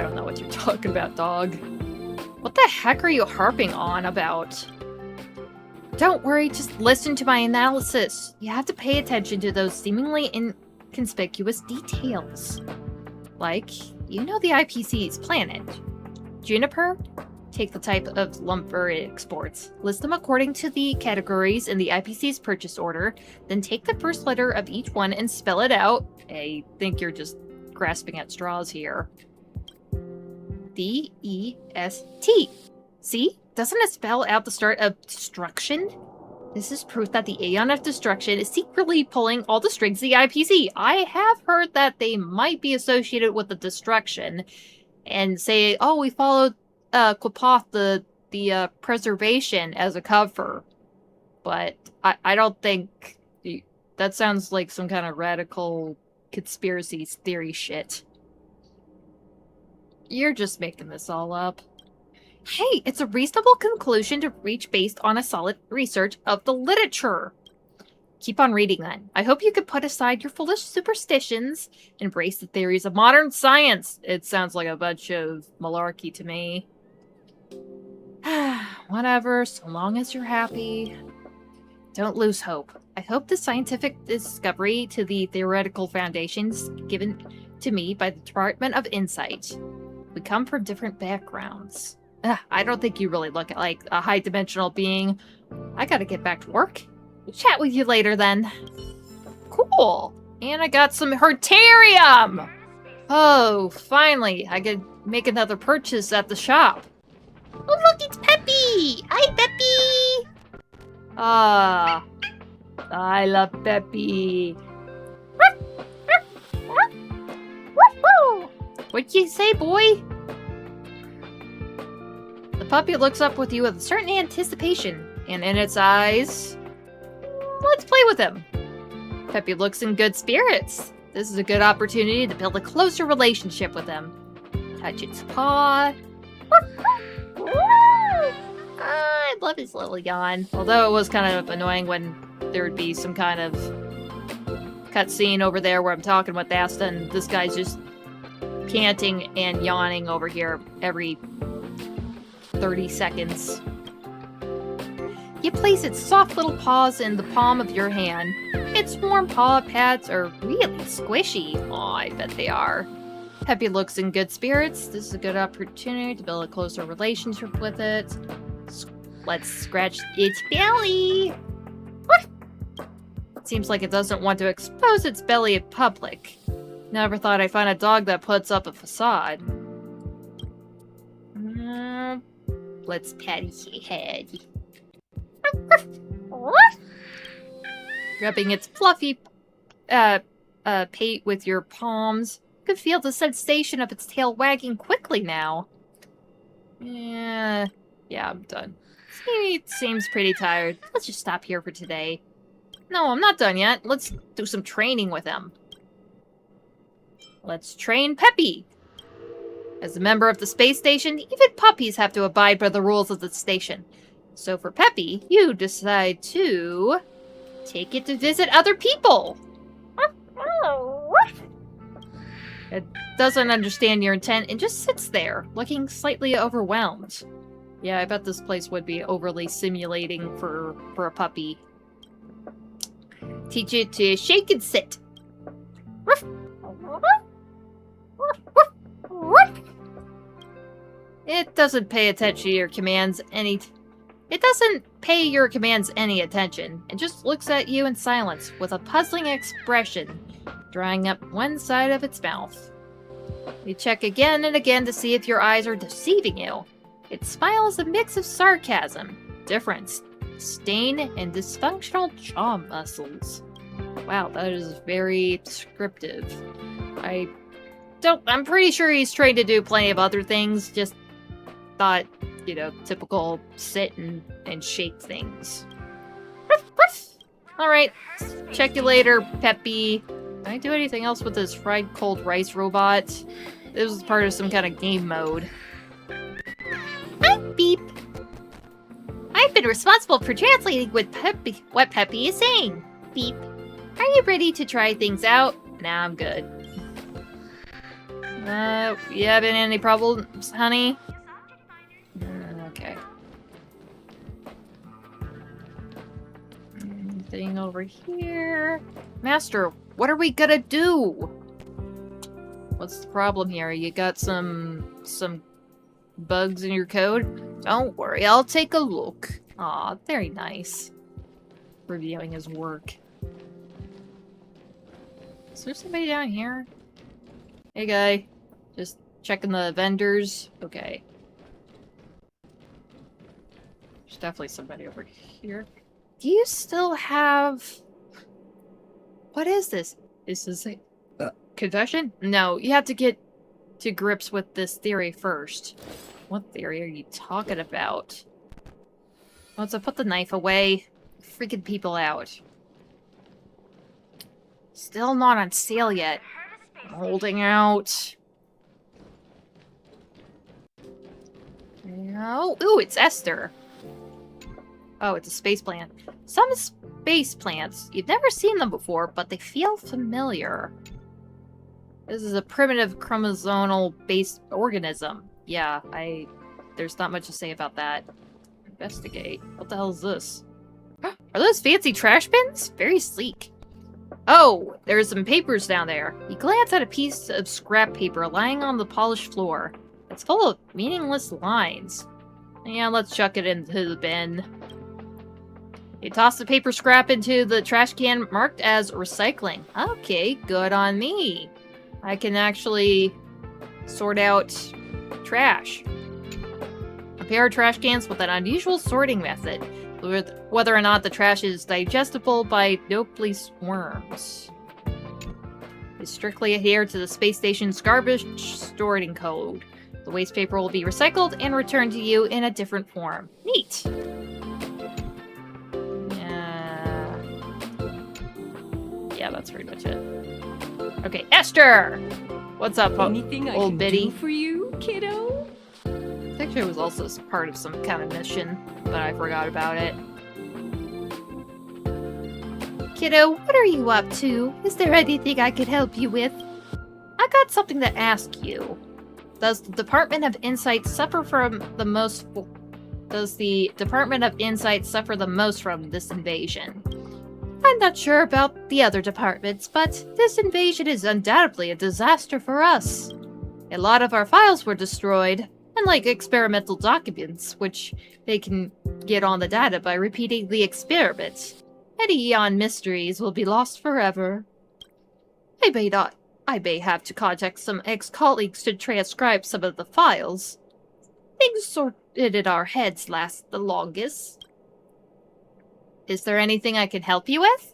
don't know what you're talking about, dog. What the heck are you harping on about? Don't worry, just listen to my analysis. You have to pay attention to those seemingly inconspicuous details. Like, you know the IPC's planet. Juniper? Take the type of lumber it exports. List them according to the categories in the IPC's purchase order, then take the first letter of each one and spell it out. I think you're just grasping at straws here. D-E-S-T. See? Doesn't it spell out the start of destruction? This is proof that the Aeon of Destruction is secretly pulling all the strings of the IPC. I have heard that they might be associated with the destruction and say, oh, we followed Quapoth, the preservation as a cover. But I don't think... That sounds like some kind of radical conspiracy theory shit. You're just making this all up. Hey, it's a reasonable conclusion to reach based on a solid research of the literature. Keep on reading then. I hope you can put aside your foolish superstitions, embrace the theories of modern science. It sounds like a bunch of malarkey to me. Whatever, so long as you're happy. Don't lose hope. I hope the scientific discovery to the theoretical foundations given to me by the Department of Insight. We come from different backgrounds. I don't think you really look like a high-dimensional being. I gotta get back to work. We'll chat with you later, then. Cool! And I got some Hertarium! Oh, finally, I could make another purchase at the shop. Oh, look, it's Peppy! Hi, Peppy! Ah, I love Peppy. What'd you say, boy? The puppy looks up with you with a certain anticipation, and in its eyes... Let's play with him. Peppy looks in good spirits. This is a good opportunity to build a closer relationship with him. Touch its paw. I love his little yawn. Although it was kind of annoying when there would be some kind of cutscene over there where I'm talking with Asta and this guy's just panting and yawning over here every 30 seconds. You place its soft little paws in the palm of your hand. Its warm paw pads are really squishy. Oh, I bet they are. Peppy looks in good spirits. This is a good opportunity to build a closer relationship with it. Let's scratch its belly. It seems like it doesn't want to expose its belly in public. Never thought I'd find a dog that puts up a facade. Let's pat its head. Rubbing its fluffy pate with your palms. You can feel the sensation of its tail wagging quickly now. Yeah, I'm done. It seems pretty tired. Let's just stop here for today. No, I'm not done yet. Let's do some training with him. Let's train Peppy. As a member of the space station, even puppies have to abide by the rules of the station. So for Peppy, you decide to take it to visit other people. It doesn't understand your intent and just sits there, looking slightly overwhelmed. Yeah, I bet this place would be overly simulating for a puppy. Teach it to shake and sit. It doesn't pay attention to your commands any... It doesn't pay your commands any attention. It just looks at you in silence with a puzzling expression, drawing up one side of its mouth. You check again and again to see if your eyes are deceiving you. Its smile is a mix of sarcasm, difference, disdain, and dysfunctional jaw muscles. Wow, that is very descriptive. I'm pretty sure he's trained to do plenty of other things, just thought, you know, typical sit and shake things. Alright, check you later, Peppy. Can I do anything else with this fried cold rice robot? This was part of some kind of game mode. Hi, Beep. I've been responsible for translating what Peppy is saying. Beep. Are you ready to try things out? Nah, I'm good. You having any problems, honey? Okay. Anything over here? Master, what are we gonna do? What's the problem here? You got some bugs in your code? Don't worry, I'll take a look. Aw, very nice. Reviewing his work. Is there somebody down here? Hey guy. Just checking the vendors. Okay. There's definitely somebody over here. Do you still have... What is this? Is this a confession? No, you have to get to grips with this theory first. What theory are you talking about? Once I put the knife away, freaking people out. Still not on sale yet. I'm holding out. No. Ooh, it's Esther. Oh, it's a space plant. Some space plants. You've never seen them before, but they feel familiar. This is a primitive chromosomal-based organism. Yeah, there's not much to say about that. Investigate. What the hell is this? Are those fancy trash bins? Very sleek. Oh, there's some papers down there. You glance at a piece of scrap paper lying on the polished floor. It's full of meaningless lines. Yeah, let's chuck it into the bin. You toss the paper scrap into the trash can marked as recycling. Okay, good on me. I can actually sort out trash. Compare trash cans with an unusual sorting method, with whether or not the trash is digestible by no-place worms. You strictly adhere to the space station's garbage sorting code. The waste paper will be recycled and returned to you in a different form. Neat! Yeah, that's pretty much it. Okay, Esther! What's up, Anything I old can biddy? do for you, kiddo? I think it was also part of some kind of mission, but I forgot about it. Kiddo, what are you up to? Is there anything I could help you with? I got something to ask you. Does the Department of Insight suffer the most from this invasion? I'm not sure about the other departments, but this invasion is undoubtedly a disaster for us. A lot of our files were destroyed, unlike experimental documents, which they can get on the data by repeating the experiment. Any Eon mysteries will be lost forever. I may have to contact some ex-colleagues to transcribe some of the files. Things sorted in our heads last the longest. Is there anything I can help you with?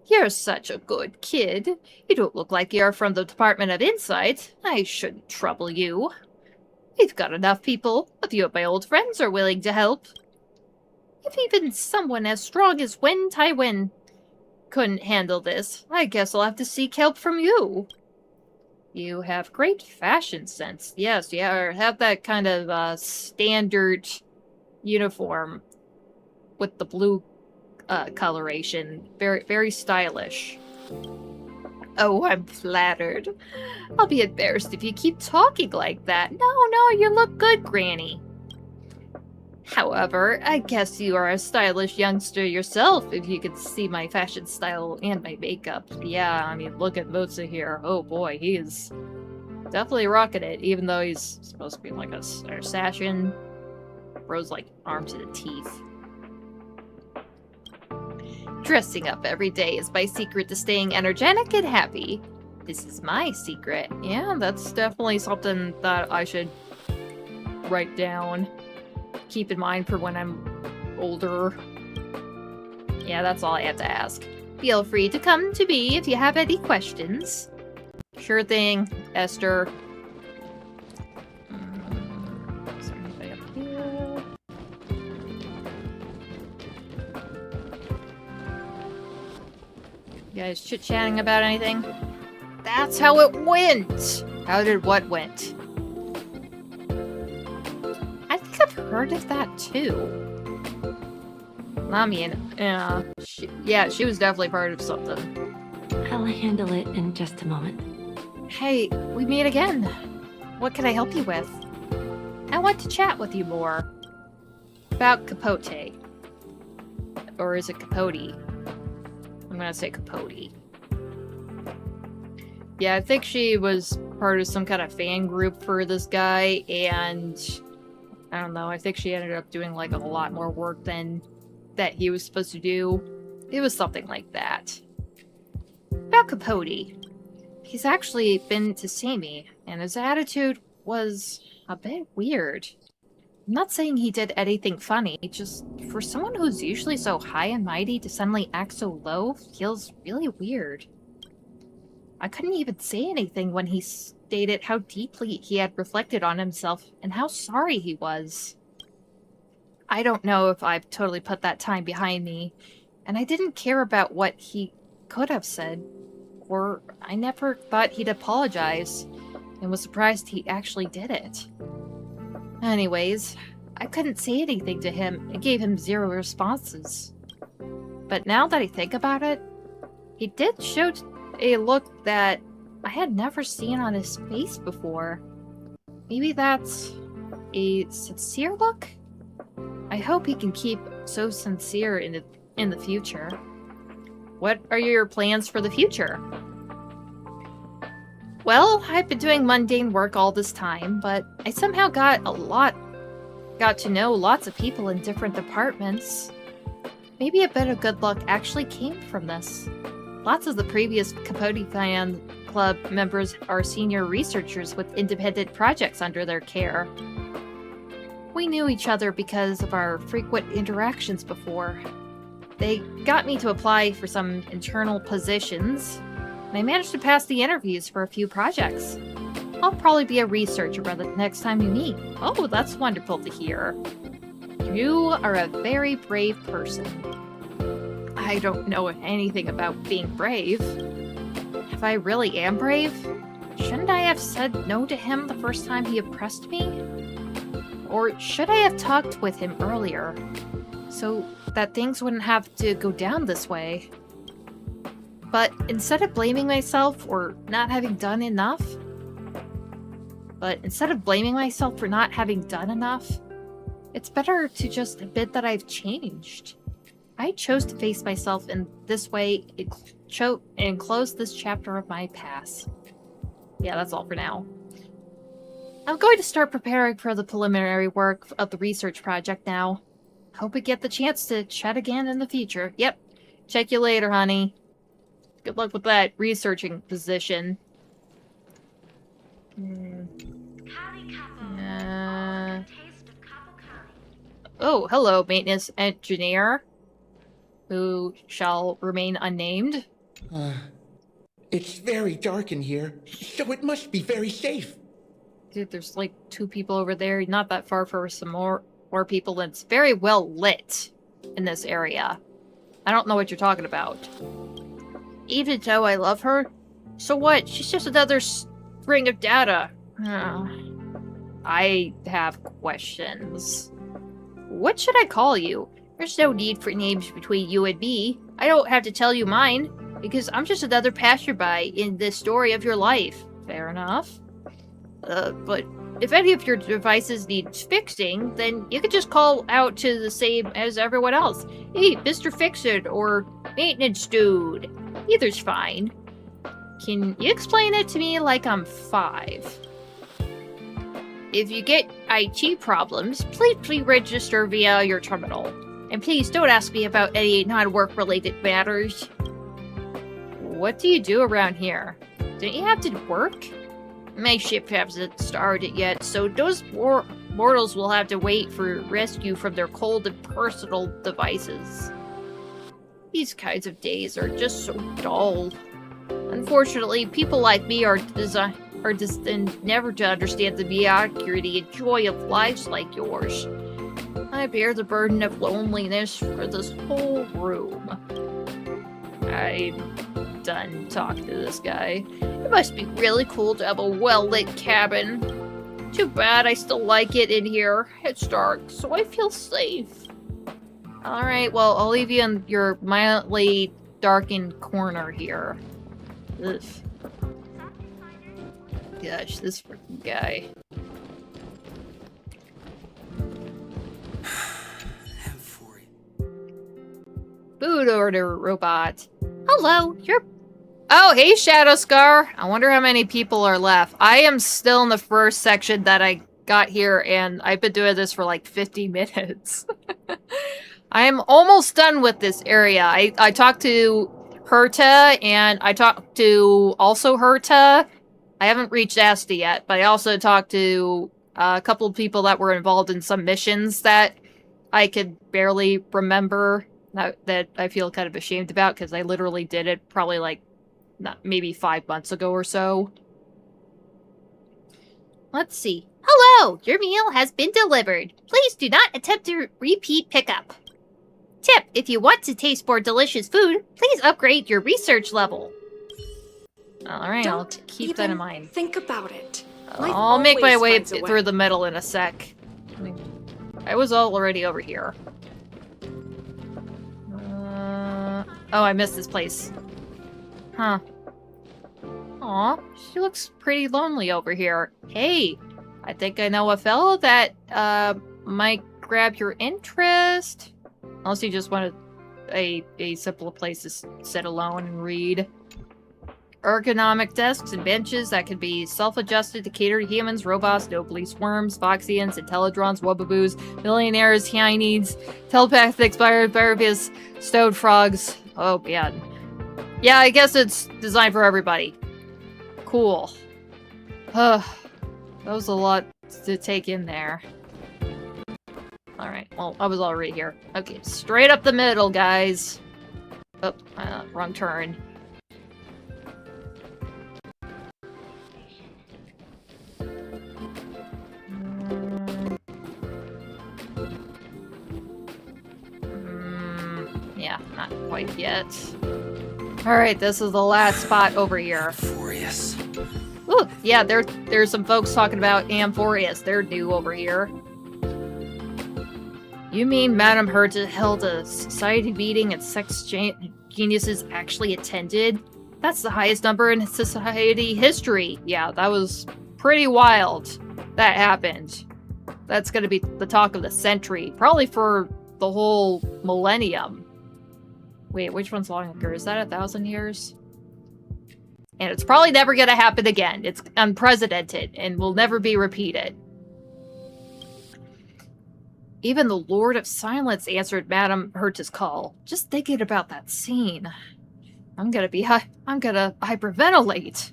You're such a good kid. You don't look like you're from the Department of Insight. I shouldn't trouble you. We've got enough people. A few of my old friends are willing to help. If even someone as strong as Wen Taiwen couldn't handle this, I guess I'll have to seek help from you. You have great fashion sense. Yes, you have that kind of standard uniform with the blue coloration. Very, very stylish. Oh, I'm flattered. I'll be embarrassed if you keep talking like that. No, you look good, Granny. However, I guess you are a stylish youngster yourself, if you could see my fashion style and my makeup. Yeah, I mean, look at Motsa here. Oh boy, he is definitely rocking it, even though he's supposed to be like an assassin. Bro's like armed to the teeth. Dressing up every day is my secret to staying energetic and happy. This is my secret. Yeah, that's definitely something that I should write down. Keep in mind for when I'm older. Yeah, that's all I have to ask. Feel free to come to me if you have any questions. Sure thing, Esther. Is there anybody up here? You guys chit-chatting about anything? That's how it went! How did what went? I think I've heard of that too. Mommy and she was definitely part of something. I'll handle it in just a moment. Hey, we meet again. What can I help you with? I want to chat with you more. About Capote. Or is it Capote? I'm gonna say Capote. Yeah, I think she was part of some kind of fan group for this guy, and I don't know, I think she ended up doing like a lot more work than that he was supposed to do. It was something like that. About Capote. He's actually been to see me, and his attitude was a bit weird. I'm not saying he did anything funny, just for someone who's usually so high and mighty to suddenly act so low feels really weird. I couldn't even say anything when he stated how deeply he had reflected on himself and how sorry he was. I don't know if I've totally put that time behind me, and I didn't care about what he could have said, or I never thought he'd apologize, and was surprised he actually did it. Anyways, I couldn't say anything to him and gave him zero responses. But now that I think about it, he did show a look that I had never seen on his face before. Maybe that's a sincere look? I hope he can keep so sincere in the future. What are your plans for the future? Well, I've been doing mundane work all this time, but I somehow got to know lots of people in different departments. Maybe a bit of good luck actually came from this. Lots of the previous Capote fan club members are senior researchers with independent projects under their care. We knew each other because of our frequent interactions before. They got me to apply for some internal positions, and I managed to pass the interviews for a few projects. I'll probably be a researcher by the next time we meet. Oh, that's wonderful to hear. You are a very brave person. I don't know anything about being brave. If I really am brave, shouldn't I have said no to him the first time he oppressed me? Or should I have talked with him earlier, so that things wouldn't have to go down this way? But instead of blaming myself for not having done enough, it's better to just admit that I've changed. I chose to face myself in this way and close this chapter of my past. Yeah, that's all for now. I'm going to start preparing for the preliminary work of the research project now. Hope we get the chance to chat again in the future. Yep. Check you later, honey. Good luck with that researching position. Oh, hello, maintenance engineer. Who shall remain unnamed. It's very dark in here, so it must be very safe. Dude, there's like 2 people over there, not that far for some more people, and it's very well lit in this area. I don't know what you're talking about. Even though I love her, so what? She's just another string of data. I have questions. What should I call you? There's no need for names between you and me. I don't have to tell you mine, because I'm just another passerby in this story of your life. Fair enough. But if any of your devices needs fixing, then you could just call out to the same as everyone else. Hey, Mr. Fix-It, or Maintenance Dude. Either's fine. Can you explain it to me like I'm 5? if you get IT problems, please pre-register via your terminal. And please don't ask me about any non-work-related matters. What do you do around here? Don't you have to work? My ship hasn't started yet, so those mortals will have to wait for rescue from their cold and personal devices. These kinds of days are just so dull. Unfortunately, people like me are destined never to understand the mediocrity and joy of lives like yours. I bear the burden of loneliness for this whole room. I'm done talking to this guy. It must be really cool to have a well-lit cabin. Too bad I still like it in here. It's dark, so I feel safe. Alright, well, I'll leave you in your mildly darkened corner here. Ugh. Gosh, this freaking guy. Food order robot. Hello, you're... Oh, hey, Shadow Scar. I wonder how many people are left. I am still in the first section that I got here, and I've been doing this for like 50 minutes. I am almost done with this area. I talked to Herta, and I talked to also Herta. I haven't reached Asta yet, but I also talked to a couple of people that were involved in some missions that I could barely remember, that I feel kind of ashamed about, because I literally did it probably like maybe 5 months ago or so. Let's see. Hello! Your meal has been delivered. Please do not attempt to repeat pickup. Tip, if you want to taste more delicious food, please upgrade your research level. Alright, I'll keep that in mind. Think about it. I'll make my way through the middle in a sec. I was already over here. Oh, I missed this place. Huh. Aw, she looks pretty lonely over here. Hey, I think I know a fellow that might grab your interest. Unless you just wanted a simpler place to sit alone and read. Ergonomic desks and benches that can be self-adjusted to cater to humans, robots, noble worms, Foxians, Intellidrons, Wubbaboos, millionaires, Hyenes, telepathic therapists, stone frogs. Oh, man. Yeah, I guess it's designed for everybody. Cool. That was a lot to take in there. Alright, well, I was already here. Okay, straight up the middle, guys. Oh, wrong turn. Yeah, not quite yet. Alright, this is the last spot over here. Furious. Ooh, yeah, there's some folks talking about Amphorius. They're new over here. You mean Madame Herta held a society meeting and sex geniuses actually attended? That's the highest number in society history. Yeah, that was pretty wild. That happened. That's gonna be the talk of the century. Probably for the whole millennium. Wait, which one's longer? Is that 1,000 years? And it's probably never gonna happen again. It's unprecedented and will never be repeated. Even the Lord of Silence answered Madame Herta's call. Just thinking about that scene. I'm gonna hyperventilate.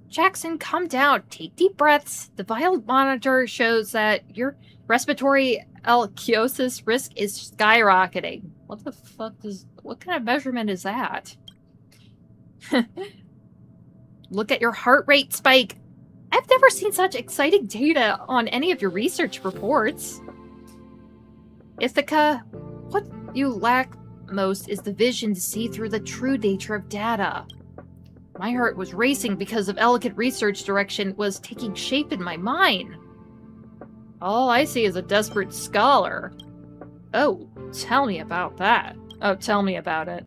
Jackson, calm down. Take deep breaths. The vital monitor shows that your respiratory alkalosis risk is skyrocketing. What the fuck what kind of measurement is that? Look at your heart rate spike. I've never seen such exciting data on any of your research reports. Ithaca, what you lack most is the vision to see through the true nature of data. My heart was racing because of elegant research direction was taking shape in my mind. All I see is a desperate scholar. Oh, tell me about that. Oh, tell me about it.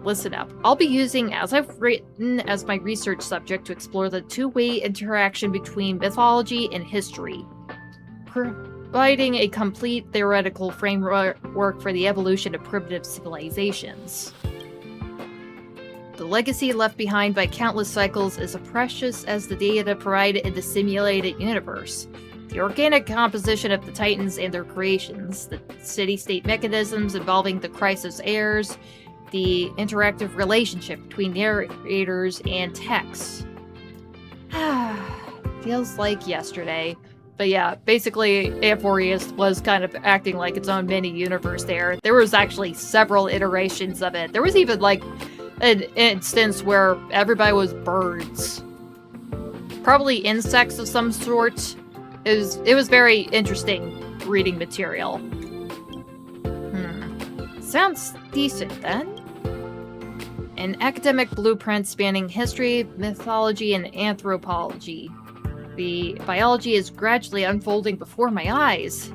Listen up. I'll be using As I've Written as my research subject to explore the two-way interaction between mythology and history, providing a complete theoretical framework for the evolution of primitive civilizations. The legacy left behind by countless cycles is as precious as the data provided in the simulated universe. The organic composition of the Titans and their creations, the city-state mechanisms involving the crisis heirs, the interactive relationship between narrators and text. Feels like yesterday. But yeah, basically, Amphoreus was kind of acting like its own mini-universe there. There was actually several iterations of it. There was even, like, an instance where everybody was birds. Probably insects of some sort. It was very interesting reading material. Sounds decent, then. An academic blueprint spanning history, mythology, and anthropology. The biology is gradually unfolding before my eyes.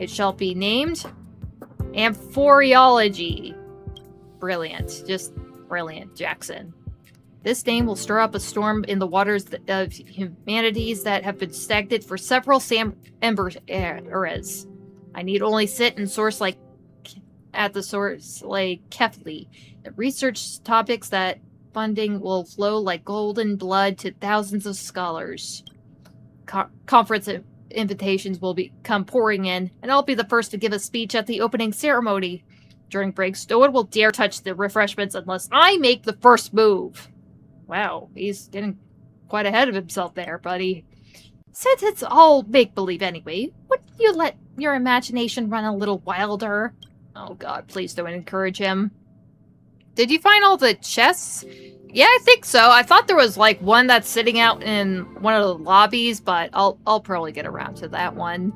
It shall be named Amphoreology. Brilliant. Just brilliant, Jackson. This name will stir up a storm in the waters of humanities that have been stagnant for several eras. I need only sit and source like at the source like carefully. Research topics that funding will flow like golden blood to thousands of scholars. Conference invitations will come pouring in, and I'll be the first to give a speech at the opening ceremony. During breaks, no one will dare touch the refreshments unless I make the first move. Wow, he's getting quite ahead of himself there, buddy. Since it's all make-believe anyway, wouldn't you let your imagination run a little wilder? Oh god, please don't encourage him. Did you find all the chests? Yeah, I think so. I thought there was, like, one that's sitting out in one of the lobbies, but I'll probably get around to that one.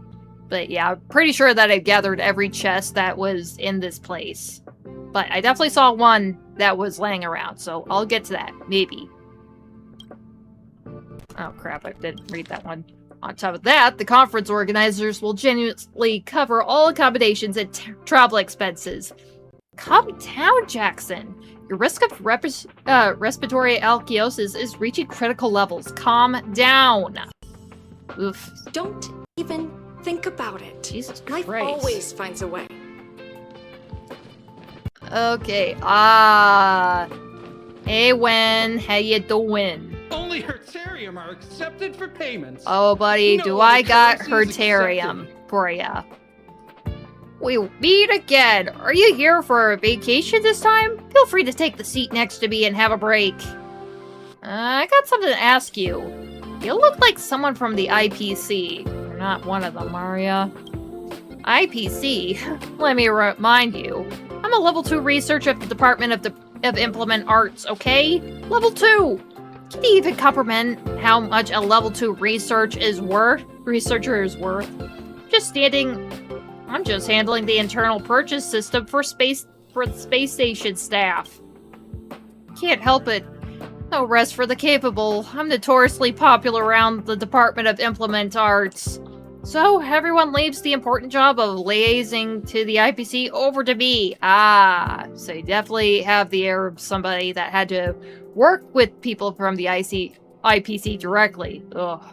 But yeah, I'm pretty sure that I gathered every chest that was in this place. But I definitely saw one that was laying around, so I'll get to that, maybe. Oh crap, I didn't read that one. On top of that, the conference organizers will genuinely cover all accommodations and travel expenses. Calm down, Jackson. Your risk of respiratory alkalosis is reaching critical levels. Calm down. Oof. Don't even think about it. Jesus Life Christ. always finds a way. Okay, hey, Wen, how you doing? Only Hertarium are accepted for payments. Oh, buddy, No do I other got currency is Hertarium for ya. We meet again. Are you here for a vacation this time? Feel free to take the seat next to me and have a break. I got something to ask you. You look like someone from the IPC. You're not one of them, are ya? IPC? Let me remind you. I'm a level 2 researcher at the Department of Implement Arts, okay? Level 2! Can you even comprehend how much a level 2 researcher is worth? I'm just handling the internal purchase system for the space station staff. Can't help it. No rest for the capable. I'm notoriously popular around the Department of Implement Arts. So everyone leaves the important job of liaising to the IPC over to me. So you definitely have the air of somebody that had to work with people from the IPC directly. Ugh.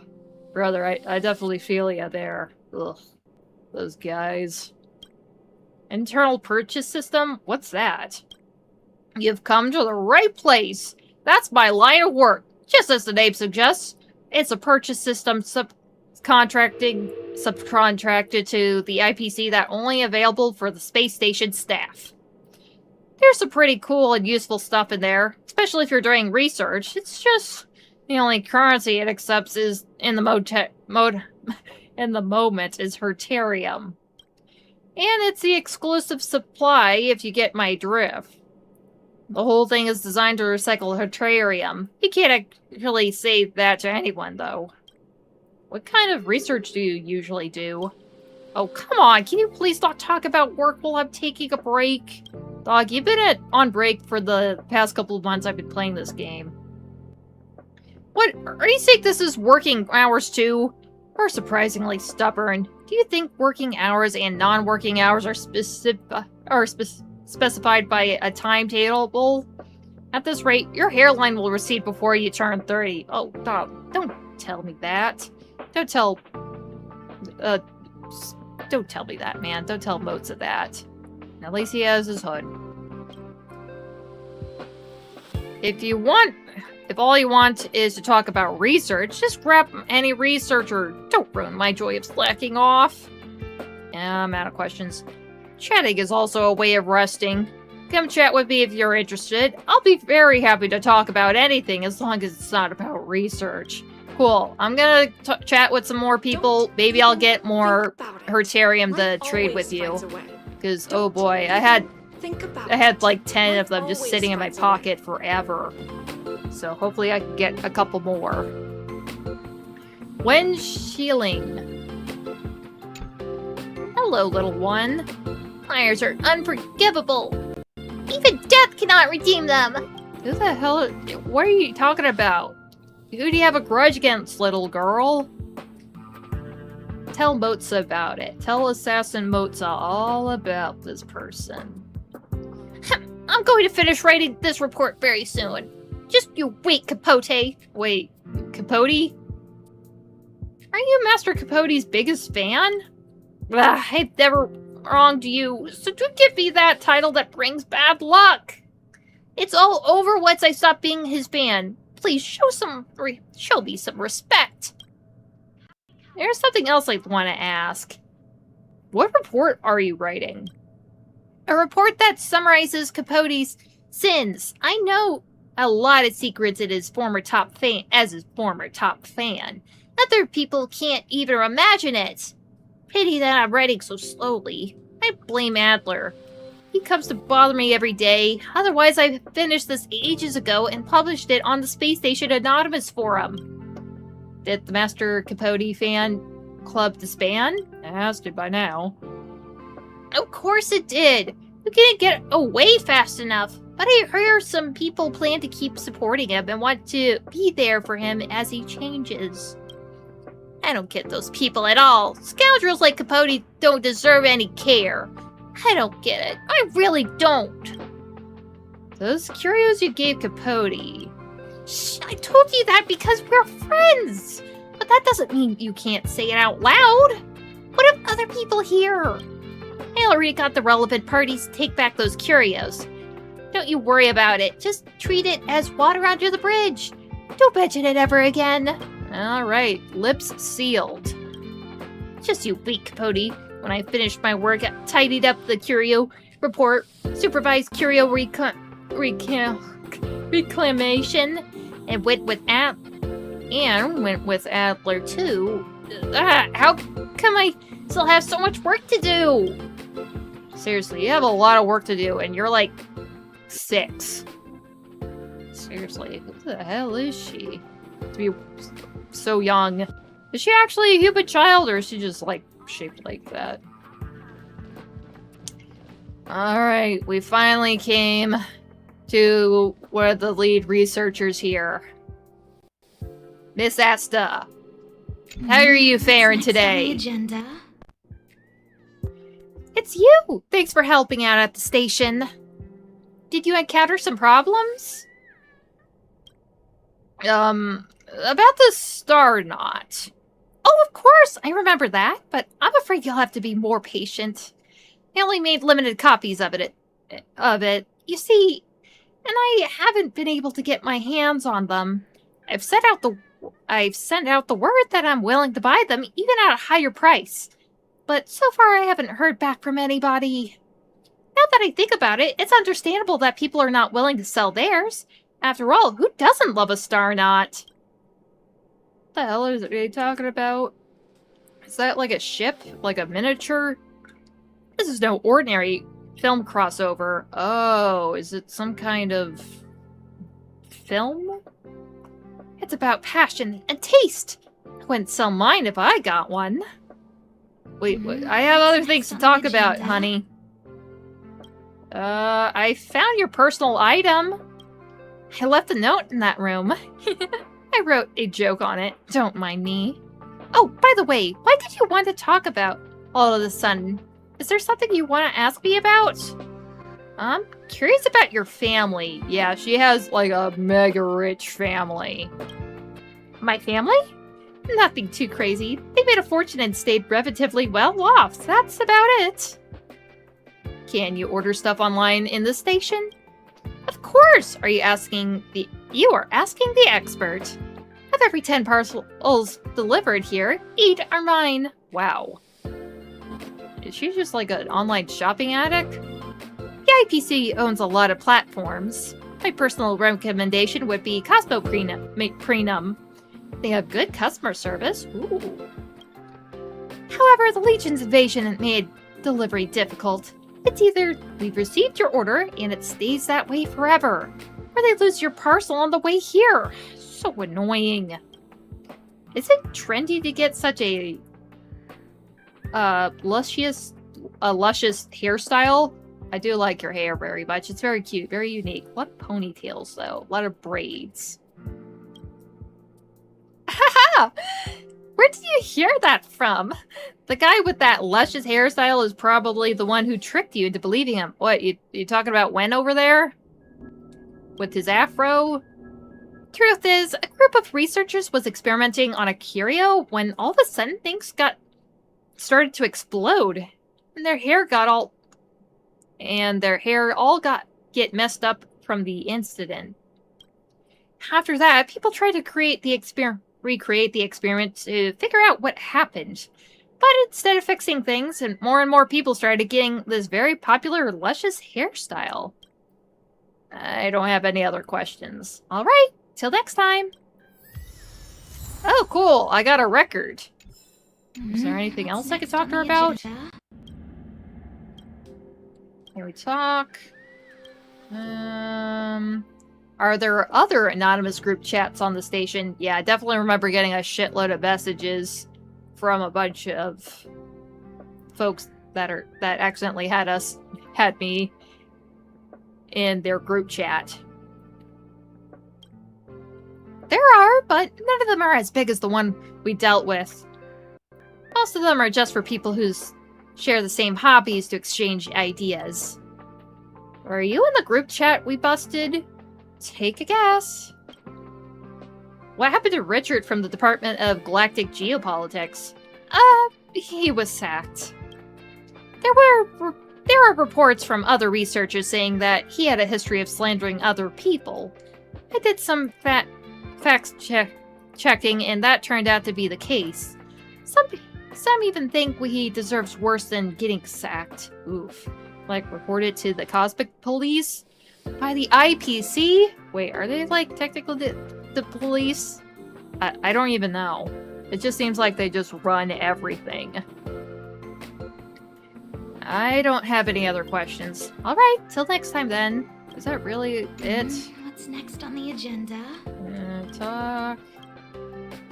Brother, I definitely feel ya there. Ugh. Those guys. Internal purchase system? What's that? You've come to the right place. That's my line of work. Just as the name suggests, it's a purchase system subcontracted to the IPC that only available for the space station staff. There's some pretty cool and useful stuff in there, especially if you're doing research. It's just the only currency it accepts is in the moment is Hertarium. And it's the exclusive supply if you get my drift. The whole thing is designed to recycle Hertarium. You can't actually say that to anyone, though. What kind of research do you usually do? Oh, come on, can you please not talk about work while I'm taking a break? Dog, you've been on break for the past couple of months I've been playing this game. What, are you saying this is working hours too? Or surprisingly stubborn. Do you think working hours and non-working hours are specified by a timetable? At this rate, your hairline will recede before you turn 30. Oh, don't tell me that. Don't tell me that, man. Don't tell Mozart that. At least he has his hood. If all you want is to talk about research, just grab any researcher. Don't ruin my joy of slacking off. I'm out of questions. Chatting is also a way of resting. Come chat with me if you're interested. I'll be very happy to talk about anything as long as it's not about research. Cool. I'm gonna chat with some more people. Maybe I'll get more Hertarium to trade with you. Because, oh boy, I had like 10 of them just sitting in my pocket forever. So hopefully I can get a couple more. When Shieling. Hello, little one. Liars are unforgivable. Even death cannot redeem them. Who the hell? What are you talking about? Who do you have a grudge against, little girl? Tell Motza about it. Tell Assassin Motza all about this person. I'm going to finish writing this report very soon. Just you wait, Capote. Wait, Capote? Aren't you Master Capote's biggest fan? I've never wronged you, so don't give me that title that brings bad luck. It's all over once I stop being his fan. Please show me some respect. There's something else I want to ask. What report are you writing? A report that summarizes Capote's sins. I know a lot of secrets as his former top fan. Other people can't even imagine it. Pity that I'm writing so slowly. I blame Adler. He comes to bother me every day. Otherwise, I finished this ages ago and published it on the Space Station Anonymous forum. Did the Master Capote fan club disband? It has to by now. Of course it did. We couldn't get away fast enough. But I heard some people plan to keep supporting him and want to be there for him as he changes. I don't get those people at all. Scoundrels like Capote don't deserve any care. I don't get it. I really don't. Those curios you gave Capote. Shh, I told you that because we're friends. But that doesn't mean you can't say it out loud. What if other people hear? I already got the relevant parties to take back those curios. Don't you worry about it. Just treat it as water under the bridge. Don't mention it ever again. Alright, lips sealed. Just you wait, Capote. When I finished my work, I tidied up the curio report, supervised curio reclamation, and went with Adler too. How come I still have so much work to do? Seriously, you have a lot of work to do, and you're like 6. Seriously, who the hell is she? To be so young. Is she actually a human child, or is she just like shaped like that? Alright, we finally came to one of the lead researchers here. Miss Asta. How are you faring today? Agenda. It's you! Thanks for helping out at the station. Did you encounter some problems? About the star knot. Oh, of course! I remember that, but I'm afraid you'll have to be more patient. I only made limited copies of it. You see, and I haven't been able to get my hands on them. I've sent out the word that I'm willing to buy them, even at a higher price. But so far I haven't heard back from anybody. Now that I think about it, it's understandable that people are not willing to sell theirs. After all, who doesn't love a star knot? What the hell are they talking about? Is that like a ship? Like a miniature? This is no ordinary film crossover. Oh, is it some kind of film? It's about passion and taste. I wouldn't sell mine if I got one. Wait, I have other things to talk about, honey. I found your personal item. I left a note in that room. I wrote a joke on it. Don't mind me. Oh, by the way, why did you want to talk about all of a sudden? Is there something you want to ask me about? I'm curious about your family. Yeah, she has like a mega rich family. My family? Nothing too crazy. They made a fortune and stayed relatively well off. That's about it. Can you order stuff online in the station? Of course! You are asking the expert. Of every 10 parcels delivered here, 8 are mine. Wow. Is she just like an online shopping addict? The IPC owns a lot of platforms. My personal recommendation would be Cosmo Prenum. They have good customer service. Ooh. However, the Legion's invasion made delivery difficult. It's either we've received your order and it stays that way forever, or they lose your parcel on the way here. So annoying. Is it trendy to get such a luscious hairstyle? I do like your hair very much. It's very cute, very unique. What ponytails though? A lot of braids. Haha! Where did you hear that from? The guy with that luscious hairstyle is probably the one who tricked you into believing him. What, you talking about Wen over there? With his afro? Truth is, a group of researchers was experimenting on a curio when all of a sudden things started to explode. And their hair all get messed up from the incident. After that, people tried to recreate the experiment to figure out what happened. But instead of fixing things, and more people started getting this very popular luscious hairstyle. I don't have any other questions. Alright, till next time. Oh, cool. I got a record. Is there anything else I could talk to her about? Here we talk. Are there other anonymous group chats on the station? Yeah, I definitely remember getting a shitload of messages from a bunch of folks that accidentally had me in their group chat. There are, but none of them are as big as the one we dealt with. Most of them are just for people who share the same hobbies to exchange ideas. Were you in the group chat we busted? Take a guess. What happened to Richard from the Department of Galactic Geopolitics? He was sacked. There are reports from other researchers saying that he had a history of slandering other people. I did some facts checking, and that turned out to be the case. Some even think he deserves worse than getting sacked. Oof. Like, reported to the Cosmic Police? By the IPC? Wait, are they, like, technically the police? I don't even know. It just seems like they just run everything. I don't have any other questions. Alright, till next time then. Is that really it? What's next on the agenda? Talk.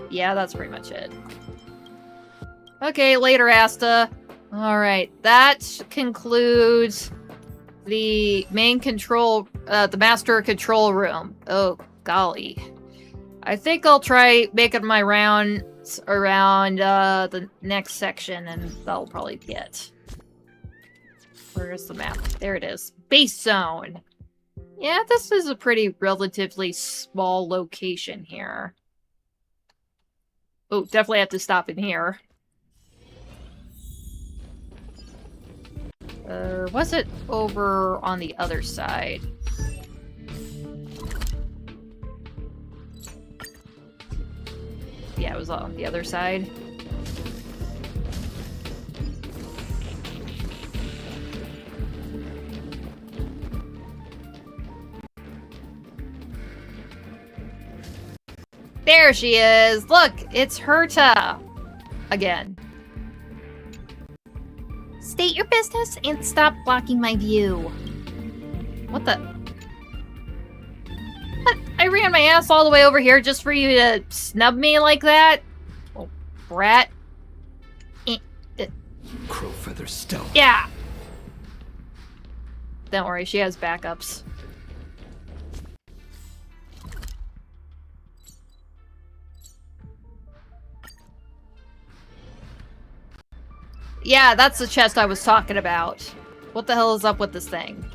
Yeah, that's pretty much it. Okay, later, Asta. Alright, that concludes the main control, the master control room. Oh, golly. I think I'll try making my rounds around the next section, and that'll probably be it. Where's the map? There it is. Base zone. Yeah, this is a pretty relatively small location here. Oh, definitely have to stop in here. Or was it over on the other side? Yeah, it was on the other side. There she is! Look, it's Herta! Again. State your business and stop blocking my view. What the? What? I ran my ass all the way over here just for you to snub me like that? Oh, brat. Crow feather stealth. Yeah! Don't worry, she has backups. Yeah, that's the chest I was talking about. What the hell is up with this thing?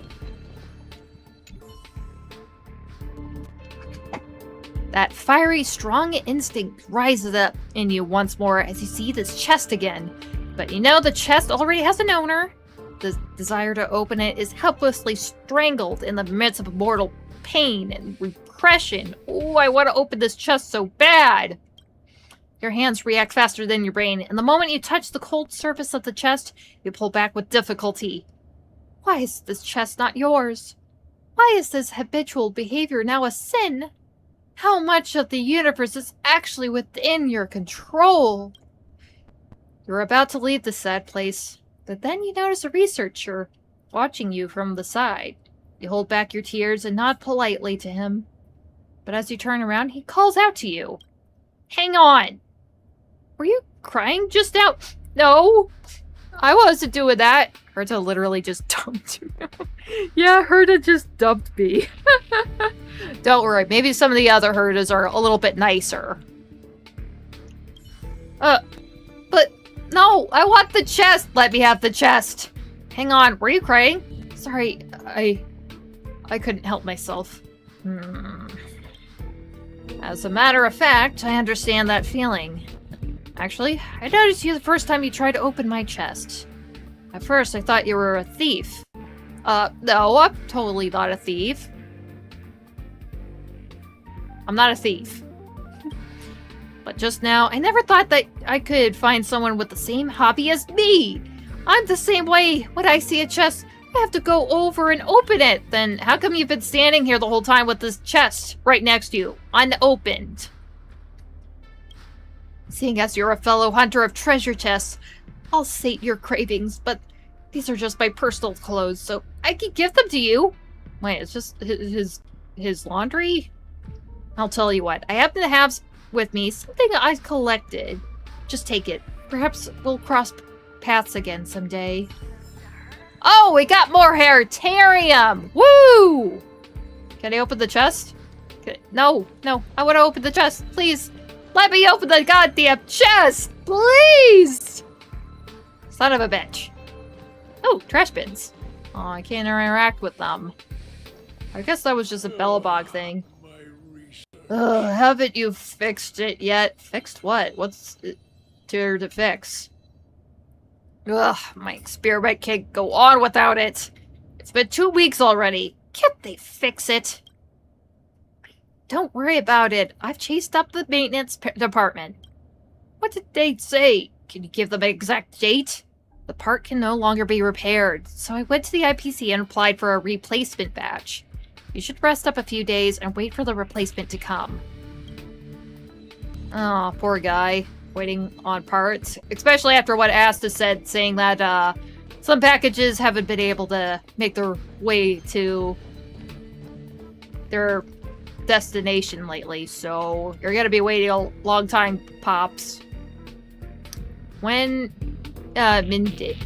That fiery, strong instinct rises up in you once more as you see this chest again. But you know the chest already has an owner. The desire to open it is helplessly strangled in the midst of mortal pain and repression. Oh, I want to open this chest so bad! Your hands react faster than your brain, and the moment you touch the cold surface of the chest, you pull back with difficulty. Why is this chest not yours? Why is this habitual behavior now a sin? How much of the universe is actually within your control? You're about to leave this sad place, but then you notice a researcher watching you from the side. You hold back your tears and nod politely to him. But as you turn around, he calls out to you. Hang on! Were you crying just now? No! I wasn't doing that. Herta literally just dumped you. Yeah, Herta just dumped me. Don't worry, maybe some of the other Hertas are a little bit nicer. But no, I want the chest. Let me have the chest. Hang on, were you crying? Sorry, I couldn't help myself. As a matter of fact, I understand that feeling. Actually, I noticed you the first time you tried to open my chest. At first, I thought you were a thief. No, I'm totally not a thief. I'm not a thief. But just now, I never thought that I could find someone with the same hobby as me. I'm the same way. When I see a chest, I have to go over and open it. Then how come you've been standing here the whole time with this chest right next to you, unopened? Seeing as you're a fellow hunter of treasure chests, I'll sate your cravings, but these are just my personal clothes, so I can give them to you. Wait, it's just his laundry? I'll tell you what, I happen to have with me something I collected. Just take it. Perhaps we'll cross paths again someday. Oh, we got more Hertarium! Woo! Can I open the chest? No, I want to open the chest, please. Let me open the goddamn chest! Please! Son of a bitch. Oh, trash bins. Oh, I can't interact with them. I guess that was just a Bellabog thing. Ugh, haven't you fixed it yet? Fixed what? What's there to fix? Ugh, my experiment can't go on without it. It's been 2 weeks already. Can't they fix it? Don't worry about it. I've chased up the maintenance department. What did they say? Can you give them an exact date? The part can no longer be repaired, so I went to the IPC and applied for a replacement batch. You should rest up a few days and wait for the replacement to come. Oh, poor guy. Waiting on parts. Especially after what Asta said, saying that some packages haven't been able to make their way to their destination lately, so you're gonna be waiting a long time, Pops. When midday?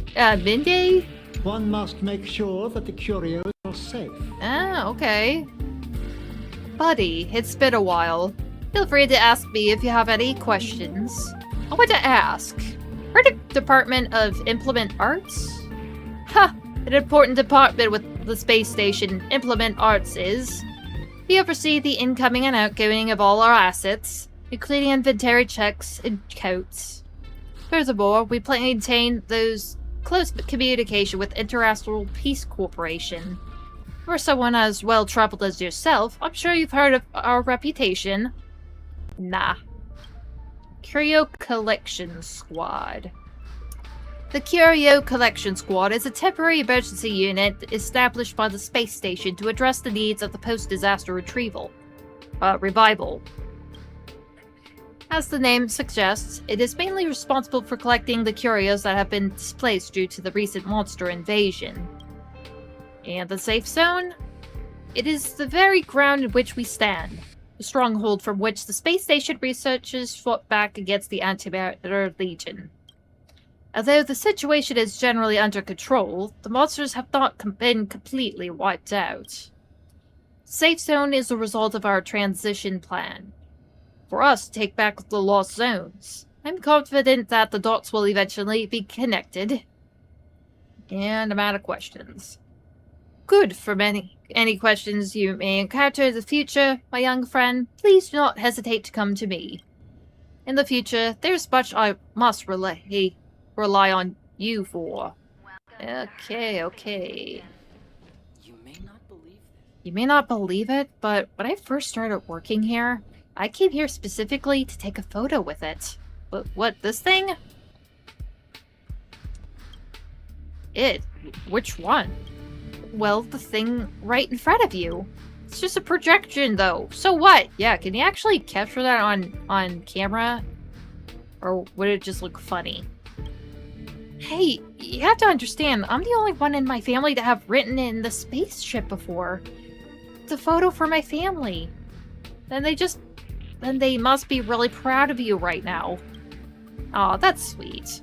One must make sure that the curios are safe. Ah, okay. Buddy, it's been a while. Feel free to ask me if you have any questions. I want to ask, where the Department of Implement Arts? Ha! An important department with the space station Implement Arts is. We oversee the incoming and outgoing of all our assets, including inventory checks and counts. Furthermore, we maintain those close communication with Interastral Peace Corporation. For someone as well troubled as yourself, I'm sure you've heard of our reputation. Nah. Curio Collection Squad. The Curio Collection Squad is a temporary emergency unit established by the space station to address the needs of the post-disaster revival. As the name suggests, it is mainly responsible for collecting the curios that have been displaced due to the recent monster invasion. And the safe zone? It is the very ground in which we stand, the stronghold from which the space station researchers fought back against the Anti-Matter Legion. Although the situation is generally under control, the monsters have not been completely wiped out. Safe zone is a result of our transition plan. For us to take back the lost zones. I'm confident that the dots will eventually be connected. And I'm out of questions. Good. For any questions you may encounter in the future, my young friend, please do not hesitate to come to me. In the future, there's much I must rely on you for. Okay. You may not believe this. You may not believe it, but when I first started working here, I came here specifically to take a photo with it. What, this thing? Which one? Well, the thing right in front of you. It's just a projection, though. So what? Yeah, can you actually capture that on camera? Or would it just look funny? Hey, you have to understand, I'm the only one in my family to have written in the spaceship before. It's a photo for my family. Then they must be really proud of you right now. Aw, that's sweet.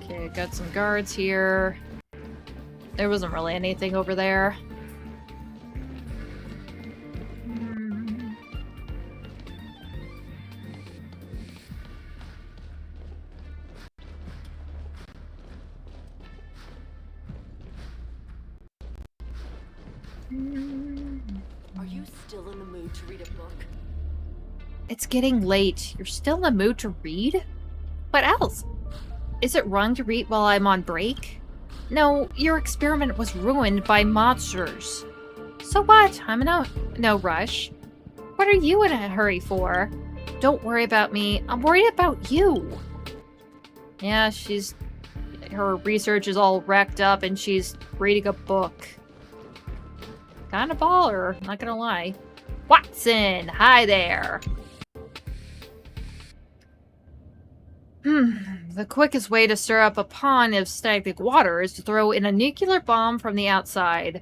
Okay, got some guards here. There wasn't really anything over there. Are you still in the mood to read a book? It's getting late. You're still in the mood to read? What else? Is it wrong to read while I'm on break? No, your experiment was ruined by monsters. So what? I'm in no rush. What are you in a hurry for? Don't worry about me. I'm worried about you. Yeah, her research is all wrecked up and she's reading a book. Kind of baller, not gonna lie. Watson, hi there. The quickest way to stir up a pond of stagnant water is to throw in a nuclear bomb from the outside.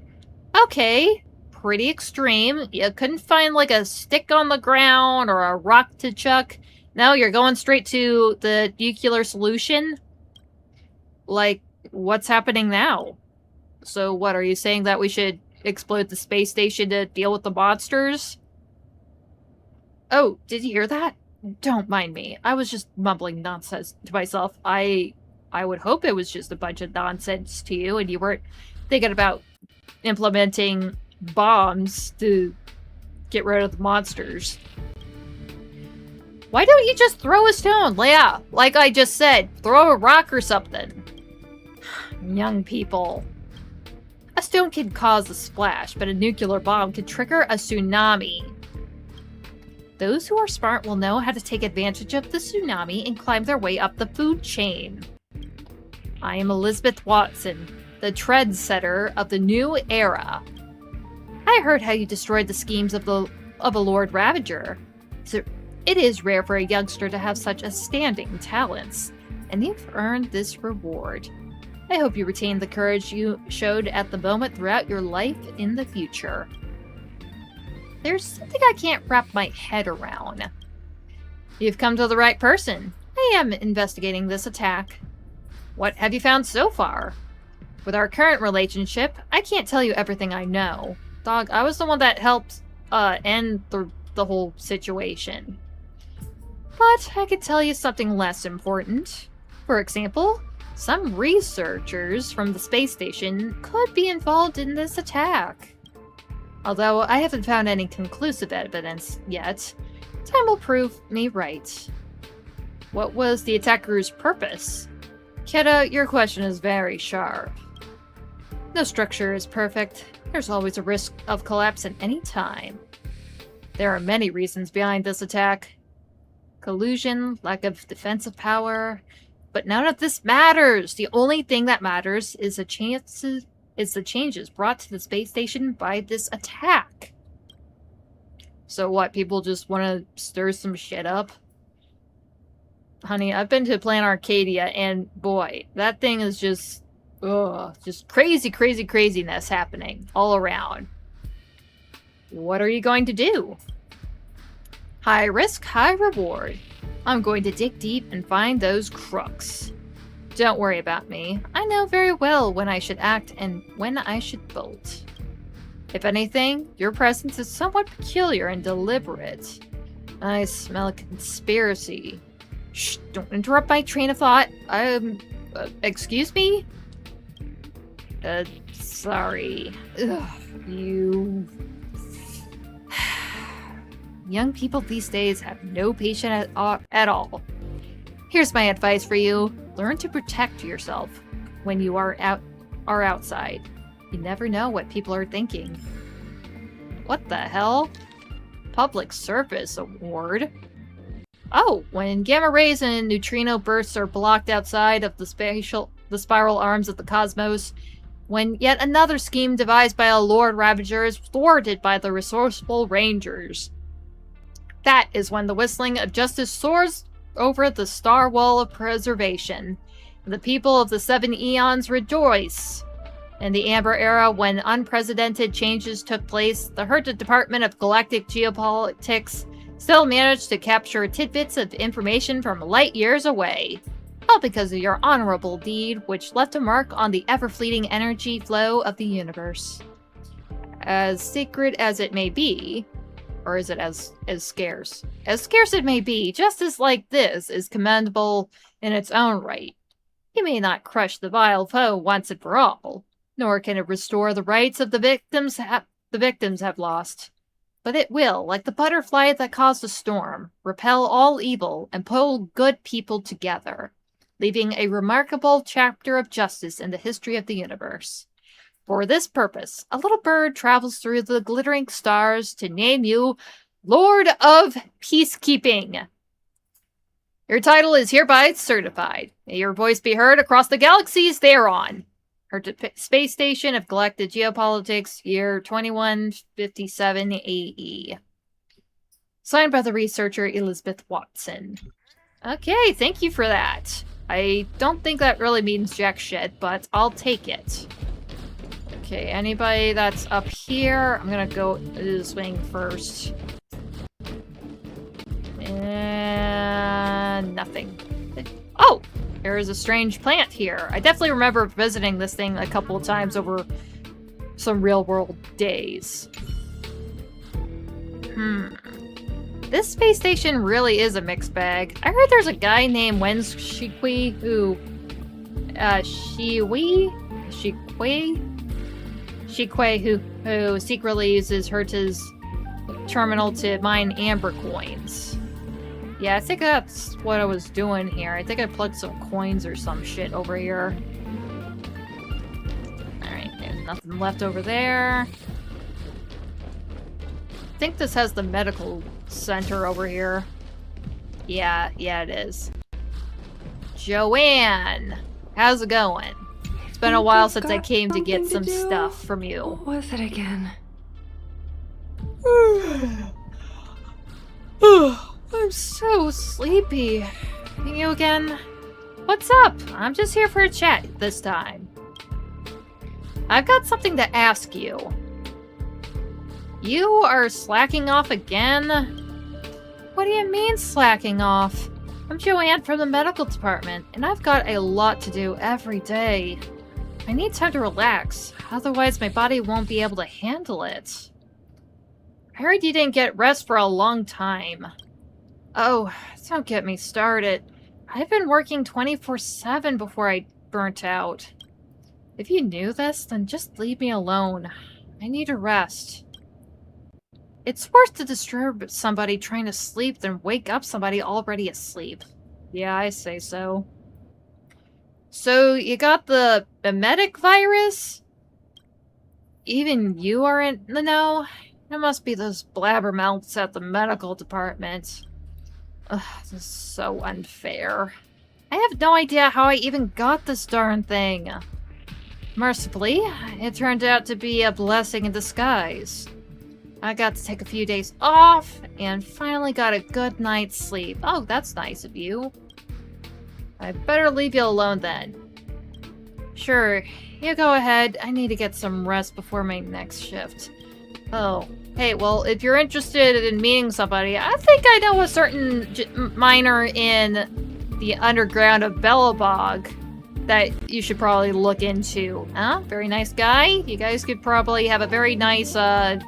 Okay, pretty extreme. You couldn't find like a stick on the ground or a rock to chuck. No, you're going straight to the nuclear solution? Like, what's happening now? So what, are you saying that we should explode the space station to deal with the monsters? Oh, did you hear that? Don't mind me. I was just mumbling nonsense to myself. I would hope it was just a bunch of nonsense to you and you weren't thinking about implementing bombs to get rid of the monsters. Why don't you just throw a stone? Yeah, like I just said, throw a rock or something. Young people. A stone can cause a splash, but a nuclear bomb can trigger a tsunami. Those who are smart will know how to take advantage of the tsunami and climb their way up the food chain. I am Elizabeth Watson, the trendsetter of the new era. I heard how you destroyed the schemes of a Lord Ravager. So it is rare for a youngster to have such outstanding talents, and you've earned this reward. I hope you retain the courage you showed at the moment throughout your life in the future. There's something I can't wrap my head around. You've come to the right person. I am investigating this attack. What have you found so far? With our current relationship, I can't tell you everything I know. Dog, I was the one that helped end the whole situation. But I could tell you something less important. For example, some researchers from the space station could be involved in this attack. Although I haven't found any conclusive evidence yet, time will prove me right. What was the attacker's purpose? Kidda, your question is very sharp. No structure is perfect. There's always a risk of collapse at any time. There are many reasons behind this attack. Collusion, lack of defensive power, but none of this matters. The only thing that matters is the changes brought to the space station by this attack. So what, people just want to stir some shit up? Honey, I've been to Planet Arcadia, and boy, that thing is just craziness happening all around. What are you going to do? High risk, high reward. I'm going to dig deep and find those crooks. Don't worry about me. I know very well when I should act and when I should bolt. If anything, your presence is somewhat peculiar and deliberate. I smell a conspiracy. Shh, don't interrupt my train of thought. Excuse me? Sorry. Ugh, you... Young people these days have no patience at all. Here's my advice for you. Learn to protect yourself when you are outside. You never know what people are thinking. What the hell? Public Service Award? Oh, when gamma rays and neutrino bursts are blocked outside of the spiral arms of the cosmos, when yet another scheme devised by a Lord Ravager is thwarted by the resourceful Rangers. That is when the whistling of justice soars over the star wall of preservation. The people of the Seven Eons rejoice. In the Amber Era, when unprecedented changes took place, the Herta Department of Galactic Geopolitics still managed to capture tidbits of information from light years away. All because of your honorable deed, which left a mark on the ever-fleeting energy flow of the universe. As sacred as it may be, or is it as scarce? As scarce it may be, justice like this is commendable in its own right. It may not crush the vile foe once and for all, nor can it restore the rights of the victims have lost. But it will, like the butterfly that caused a storm, repel all evil and pull good people together, leaving a remarkable chapter of justice in the history of the universe. For this purpose, a little bird travels through the glittering stars to name you Lord of Peacekeeping. Your title is hereby certified. May your voice be heard across the galaxies thereon. Herta Space Station of Galactic Geopolitics, year 2157 AE. Signed by the researcher Elizabeth Watson. Okay, thank you for that. I don't think that really means jack shit, but I'll take it. Okay, anybody that's up here? I'm gonna go swing first. And nothing. Oh! There is a strange plant here. I definitely remember visiting this thing a couple of times over some real-world days. This space station really is a mixed bag. I heard there's a guy named Wen Shikui who... Shikui who secretly uses Herta's terminal to mine amber coins. Yeah, I think that's what I was doing here. I think I plugged some coins or some shit over here. Alright, there's nothing left over there. I think this has the medical center over here. Yeah, it is. Joanne! How's it going? It's been a while since I came to get some stuff from you. What was it again? I'm so sleepy. You again? What's up? I'm just here for a chat this time. I've got something to ask you. You are slacking off again? What do you mean slacking off? I'm Joanne from the medical department, and I've got a lot to do every day. I need time to relax, otherwise my body won't be able to handle it. I heard you didn't get rest for a long time. Oh, don't get me started. I've been working 24/7 before I burnt out. If you knew this, then just leave me alone. I need a rest. It's worse to disturb somebody trying to sleep than wake up somebody already asleep. Yeah, I say so. So, you got the emetic virus? Even you are in the know? It must be those blabbermouths at the medical department. Ugh, this is so unfair. I have no idea how I even got this darn thing. Mercifully, it turned out to be a blessing in disguise. I got to take a few days off, and finally got a good night's sleep. Oh, that's nice of you. I better leave you alone then. Sure, you go ahead. I need to get some rest before my next shift. Oh. Hey, well, if you're interested in meeting somebody, I think I know a certain miner in the underground of Bellabog that you should probably look into. Huh? Very nice guy. You guys could probably have a very nice, have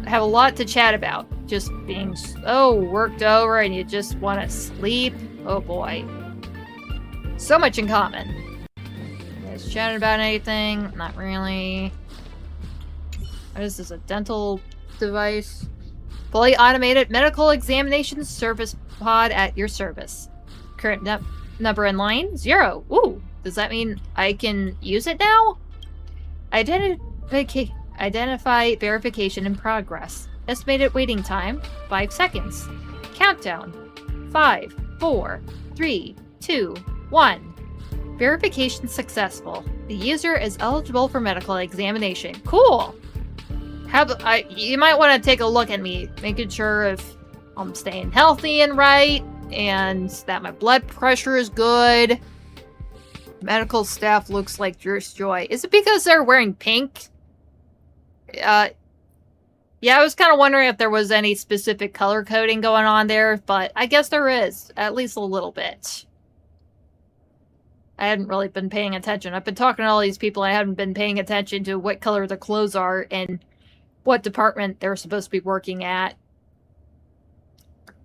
a lot to chat about. Just being so worked over and you just want to sleep. Oh boy. So much in common. You guys chatting about anything? Not really. What is this, a dental device? Fully automated medical examination service pod at your service. Current number in line, 0. Ooh, does that mean I can use it now? Identify verification in progress. Estimated waiting time, 5 seconds. Countdown, 5, 4, 3, 2, 1. Verification successful. The user is eligible for medical examination. Cool! You might want to take a look at me, making sure if I'm staying healthy and right, and that my blood pressure is good. Medical staff looks like Jer's Joy. Is it because they're wearing pink? Yeah, I was kind of wondering if there was any specific color coding going on there, but I guess there is, at least a little bit. I hadn't really been paying attention. I've been talking to all these people, and I haven't been paying attention to what color their clothes are and what department they're supposed to be working at.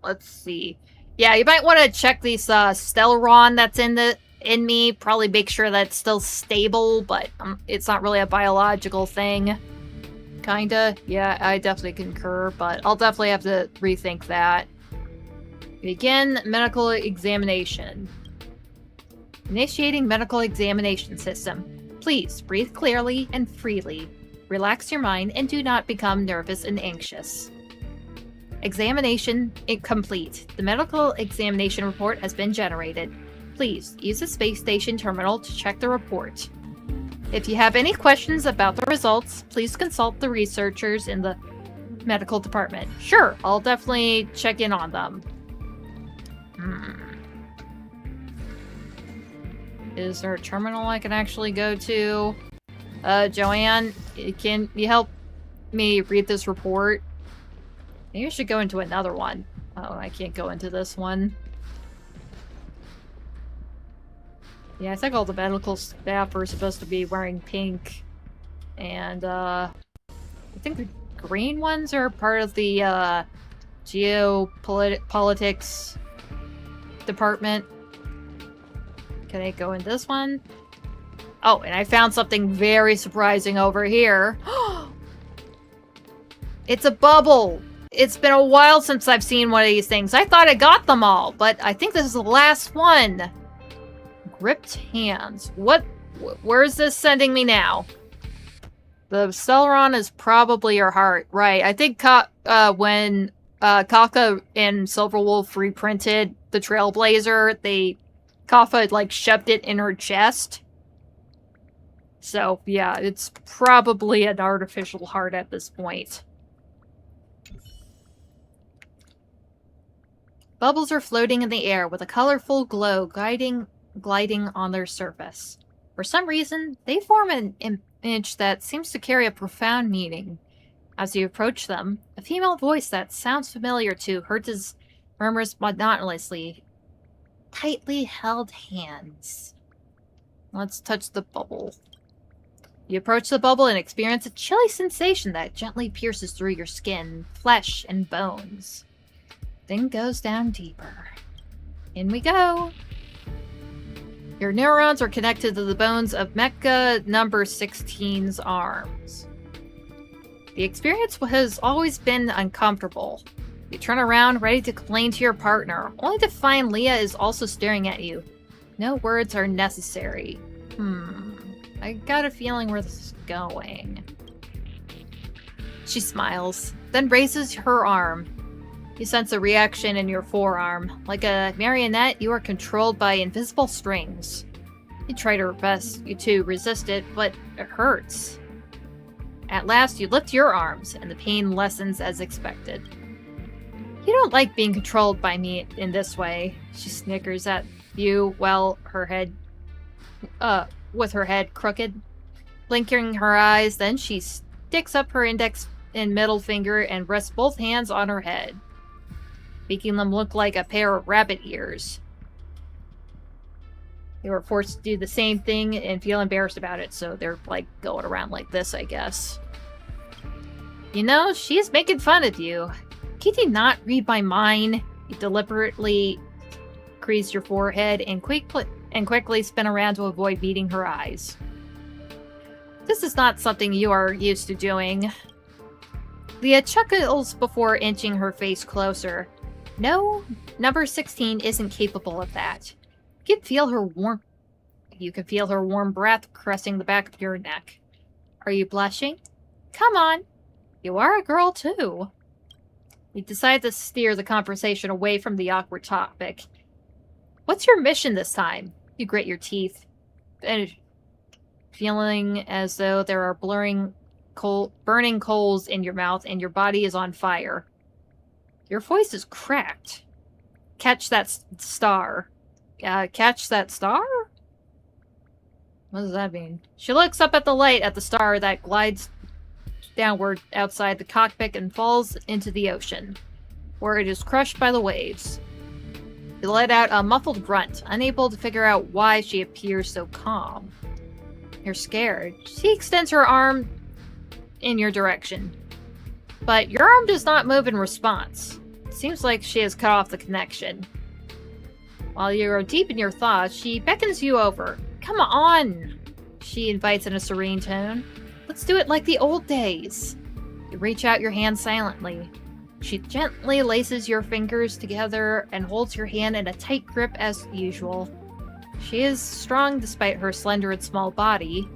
Let's see. Yeah, you might want to check these Stellaron that's in me. Probably make sure that's still stable, but it's not really a biological thing. Kinda. Yeah, I definitely concur, but I'll definitely have to rethink that. Begin medical examination. Initiating medical examination system. Please breathe clearly and freely. Relax your mind and do not become nervous and anxious. Examination complete. The medical examination report has been generated. Please use the space station terminal to check the report. If you have any questions about the results, please consult the researchers in the medical department. Sure, I'll definitely check in on them. Is there a terminal I can actually go to? Joanne, can you help me read this report? Maybe I should go into another one. Oh, I can't go into this one. Yeah, I think all the medical staff are supposed to be wearing pink. And, I think the green ones are part of the, geopolitics department. Can I go in this one? Oh, and I found something very surprising over here. It's a bubble! It's been a while since I've seen one of these things. I thought I got them all, but I think this is the last one. Gripped hands. Where is this sending me now? The Stellaron is probably your heart. Right, I think when Kafka and Silverwolf reprinted the Trailblazer, Kafka like shoved it in her chest. So, yeah, it's probably an artificial heart at this point. Bubbles are floating in the air with a colorful glow gliding on their surface. For some reason, they form an image that seems to carry a profound meaning. As you approach them, a female voice that sounds familiar to Herta's murmurs monotonously. Tightly held hands. Let's touch the bubble. You approach the bubble and experience a chilly sensation that gently pierces through your skin, flesh, and bones. Then goes down deeper. In we go. Your neurons are connected to the bones of Mecha number 16's arms. The experience has always been uncomfortable. You turn around, ready to complain to your partner, only to find Leah is also staring at you. No words are necessary. I got a feeling where this is going. She smiles, then raises her arm. You sense a reaction in your forearm. Like a marionette, you are controlled by invisible strings. You try to resist it, but it hurts. At last, you lift your arms, and the pain lessens as expected. You don't like being controlled by me in this way. She snickers at you, with her head crooked. Blinking her eyes, then she sticks up her index and middle finger and rests both hands on her head, making them look like a pair of rabbit ears. They were forced to do the same thing and feel embarrassed about it, so they're like going around like this, I guess. You know, she's making fun of you. Can you not read my mind? You deliberately crease your forehead and quickly spin around to avoid meeting her eyes. This is not something you are used to doing. Leah chuckles before inching her face closer. No, number 16 isn't capable of that. You can feel her warm breath caressing the back of your neck. Are you blushing? Come on. You are a girl, too. You decide to steer the conversation away from the awkward topic. What's your mission this time? You grit your teeth, and feeling as though there are burning coals in your mouth and your body is on fire. Your voice is cracked. Catch that star. Catch that star? What does that mean? She looks up at the light at the star that glides downward outside the cockpit and falls into the ocean, where it is crushed by the waves. You let out a muffled grunt, unable to figure out why she appears so calm. You're scared. She extends her arm in your direction, but your arm does not move in response. It seems like she has cut off the connection. While you are deep in your thoughts, she beckons you over. Come on, she invites in a serene tone. Let's do it like the old days. You reach out your hand silently. She gently laces your fingers together and holds your hand in a tight grip as usual. She is strong despite her slender and small body.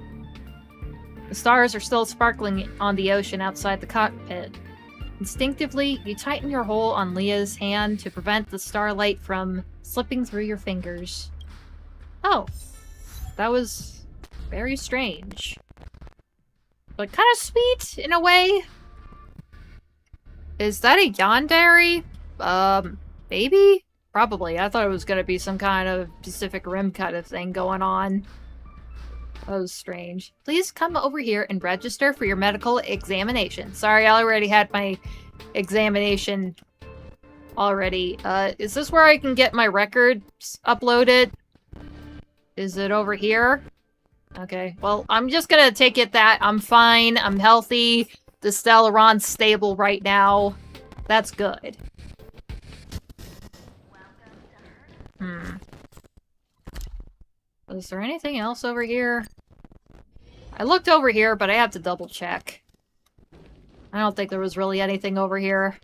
The stars are still sparkling on the ocean outside the cockpit. Instinctively, you tighten your hold on Leah's hand to prevent the starlight from slipping through your fingers. Oh, that was very strange. But kind of sweet, in a way. Is that a yandere? Maybe? Probably. I thought it was going to be some kind of Pacific Rim kind of thing going on. That was strange. Please come over here and register for your medical examination. Sorry, I already had my examination already. Is this where I can get my records uploaded? Is it over here? Okay, well, I'm just gonna take it that I'm fine, I'm healthy, the Stellaron's stable right now. That's good. Is there anything else over here? I looked over here, but I have to double check. I don't think there was really anything over here.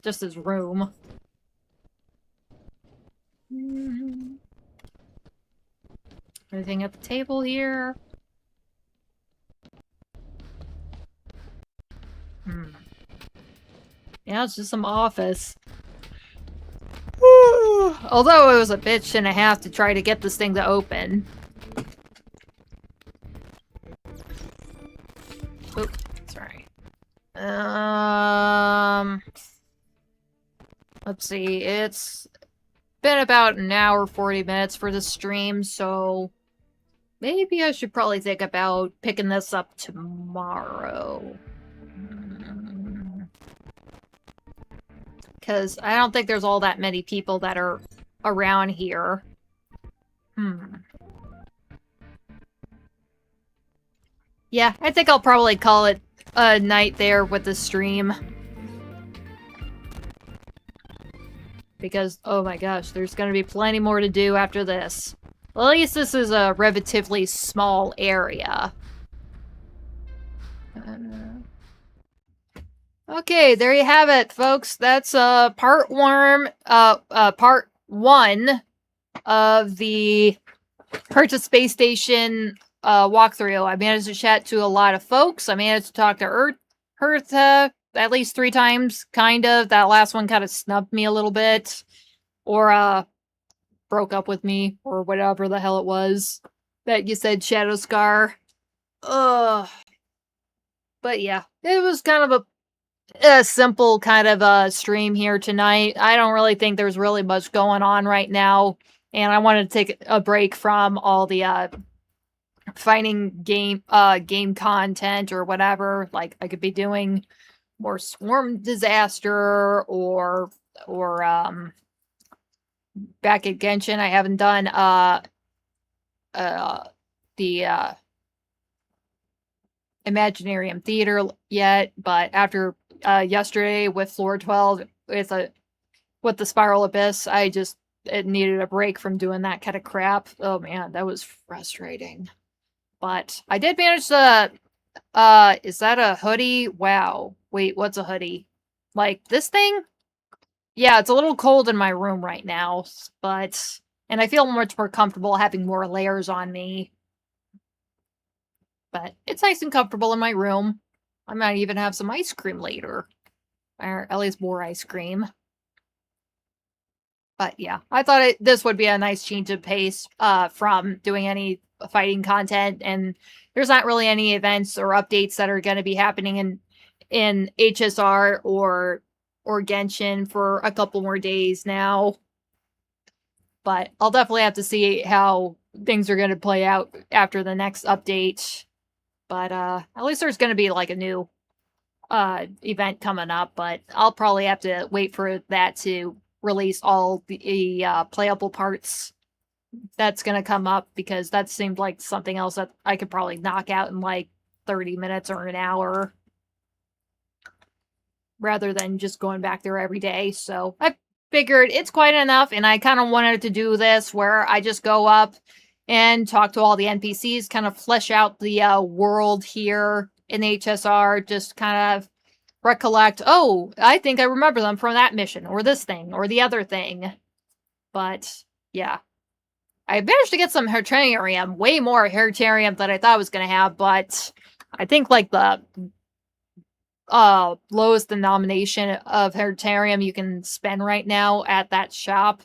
Just his room. Anything at the table here? Yeah, it's just some office. Although it was a bitch and a half to try to get this thing to open. Oop, sorry. Let's see, it's been about an hour, 40 minutes for the stream, so maybe I should probably think about picking this up tomorrow. Because I don't think there's all that many people that are around here. Yeah, I think I'll probably call it a night there with the stream. Because, oh my gosh, there's gonna be plenty more to do after this. Well, at least this is a relatively small area. Okay, there you have it, folks. That's part one of the Herta Space Station walkthrough. I managed to chat to a lot of folks. I managed to talk to Herta at least 3 times, kind of. That last one kind of snubbed me a little bit. Or broke up with me, or whatever the hell it was that you said, Shadow Scar. But yeah, it was kind of a simple kind of stream here tonight. I don't really think there's really much going on right now, and I wanted to take a break from all the fighting game content or whatever. Like, I could be doing more Swarm Disaster or back at Genshin. I haven't done the Imaginarium Theater yet, but after yesterday with Floor 12 with the Spiral Abyss, it needed a break from doing that kind of crap. Oh man, that was frustrating. But I did manage to Is that a hoodie? Wow. Wait, what's a hoodie? Like, this thing? Yeah, it's a little cold in my room right now, but... And I feel much more comfortable having more layers on me. But it's nice and comfortable in my room. I might even have some ice cream later. Or at least more ice cream. But yeah, I thought this would be a nice change of pace from doing any fighting content, and there's not really any events or updates that are going to be happening in HSR or Genshin for a couple more days now. But I'll definitely have to see how things are going to play out after the next update. But at least there's going to be like a new event coming up, but I'll probably have to wait for that to release all the playable parts that's going to come up, because that seemed like something else that I could probably knock out in like 30 minutes or an hour rather than just going back there every day. So I figured it's quite enough, and I kind of wanted to do this where I just go up and talk to all the NPCs, kind of flesh out the world here in HSR, just kind of recollect, oh, I think I remember them from that mission, or this thing, or the other thing. But, yeah. I managed to get some Hertarium, way more Hertarium than I thought I was going to have, but I think, like, the lowest denomination of Hertarium you can spend right now at that shop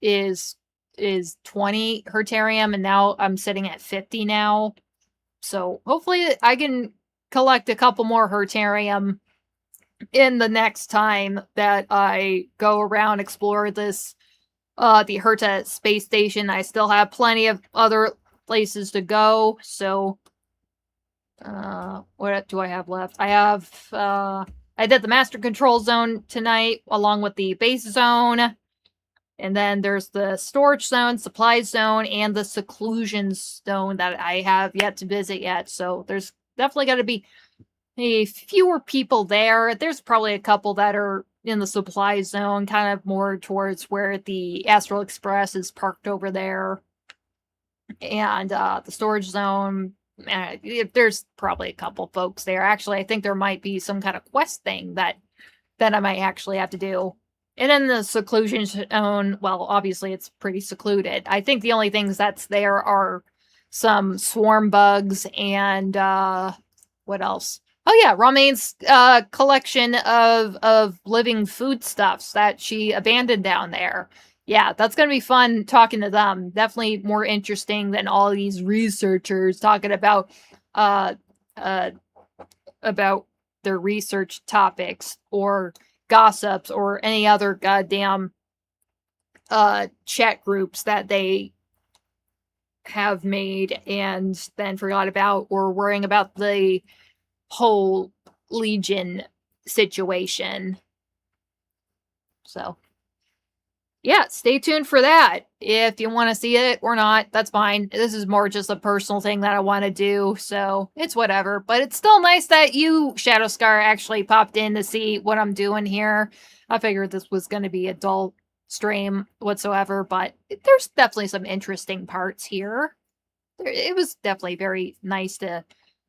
is 20 Hertarium, and now I'm sitting at 50 now. So, hopefully I can collect a couple more Hertarium in the next time that I go around explore this the Herta Space Station. I still have plenty of other places to go, so what do I have left? I have I did the Master Control Zone tonight along with the Base Zone, and then there's the Storage Zone, Supply Zone, and the Seclusion Zone that I have yet to visit yet. So there's definitely got to be fewer people there. There's probably a couple that are in the supply zone, kind of more towards where the Astral Express is parked over there. And the storage zone, there's probably a couple folks there. Actually, I think there might be some kind of quest thing that I might actually have to do. And then the seclusion zone, well, obviously it's pretty secluded. I think the only things that's there are some swarm bugs and what else? Oh yeah, Ramain's collection of living foodstuffs that she abandoned down there. Yeah, that's gonna be fun talking to them. Definitely more interesting than all these researchers talking about their research topics or gossips or any other goddamn chat groups that they have made and then forgot about, or worrying about the whole Legion situation. So, yeah, stay tuned for that. If you want to see it or not, that's fine. This is more just a personal thing that I want to do, so it's whatever. But it's still nice that you, Shadowscar, actually popped in to see what I'm doing here. I figured this was going to be a dull stream whatsoever, but there's definitely some interesting parts here. It was definitely very nice to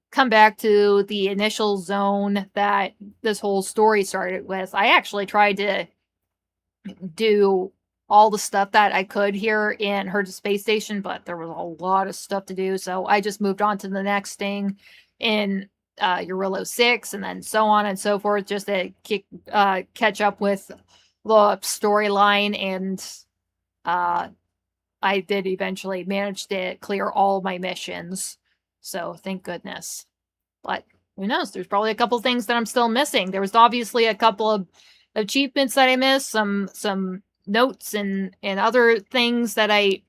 come back to the initial zone that this whole story started with. I actually tried to do all the stuff that I could here in Herta Space Station, but there was a lot of stuff to do, so I just moved on to the next thing in Eurillo 6, and then so on and so forth, just to catch up with the storyline, and I did eventually manage to clear all my missions. So, thank goodness. But, who knows? There's probably a couple things that I'm still missing. There was obviously a couple of achievements that I missed, some notes and other things that I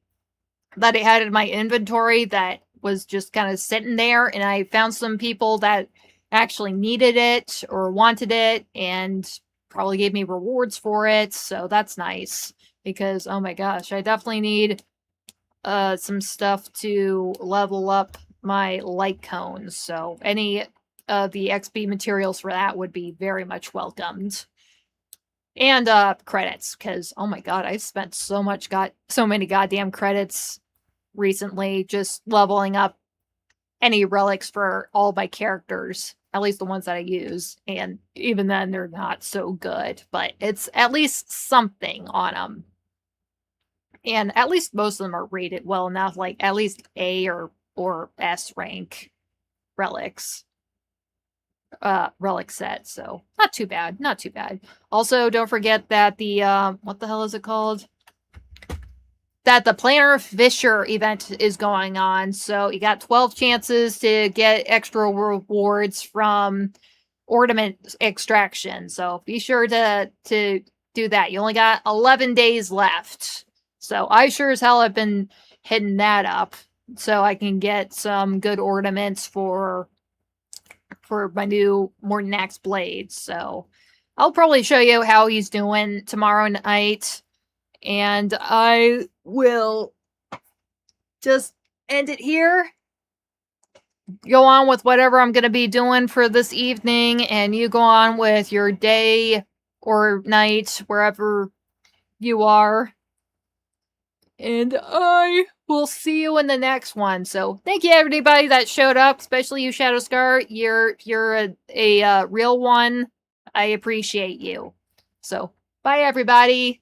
had in my inventory that was just kind of sitting there, and I found some people that actually needed it or wanted it and probably gave me rewards for it, so that's nice. Because, oh my gosh, I definitely need some stuff to level up my light cones, so any of the XP materials for that would be very much welcomed. And credits, because oh my god, I've spent so many goddamn credits recently just leveling up any relics for all my characters, at least the ones that I use, and even then they're not so good, but it's at least something on them. And at least most of them are rated well enough, like at least A or S rank relics. Relic set, so not too bad, not too bad. Also, don't forget that the what the hell is it called? That the Planner Fisher event is going on, so you got 12 chances to get extra rewards from ornament extraction. So be sure to do that. You only got 11 days left. So I sure as hell have been hitting that up so I can get some good ornaments for my new Morton Axe blades. So I'll probably show you how he's doing tomorrow night. And I will just end it here. Go on with whatever I'm going to be doing for this evening. And you go on with your day or night, wherever you are. And I will see you in the next one. So thank you everybody that showed up, especially you, Shadow Scar. You're a real one. I appreciate you. So bye everybody.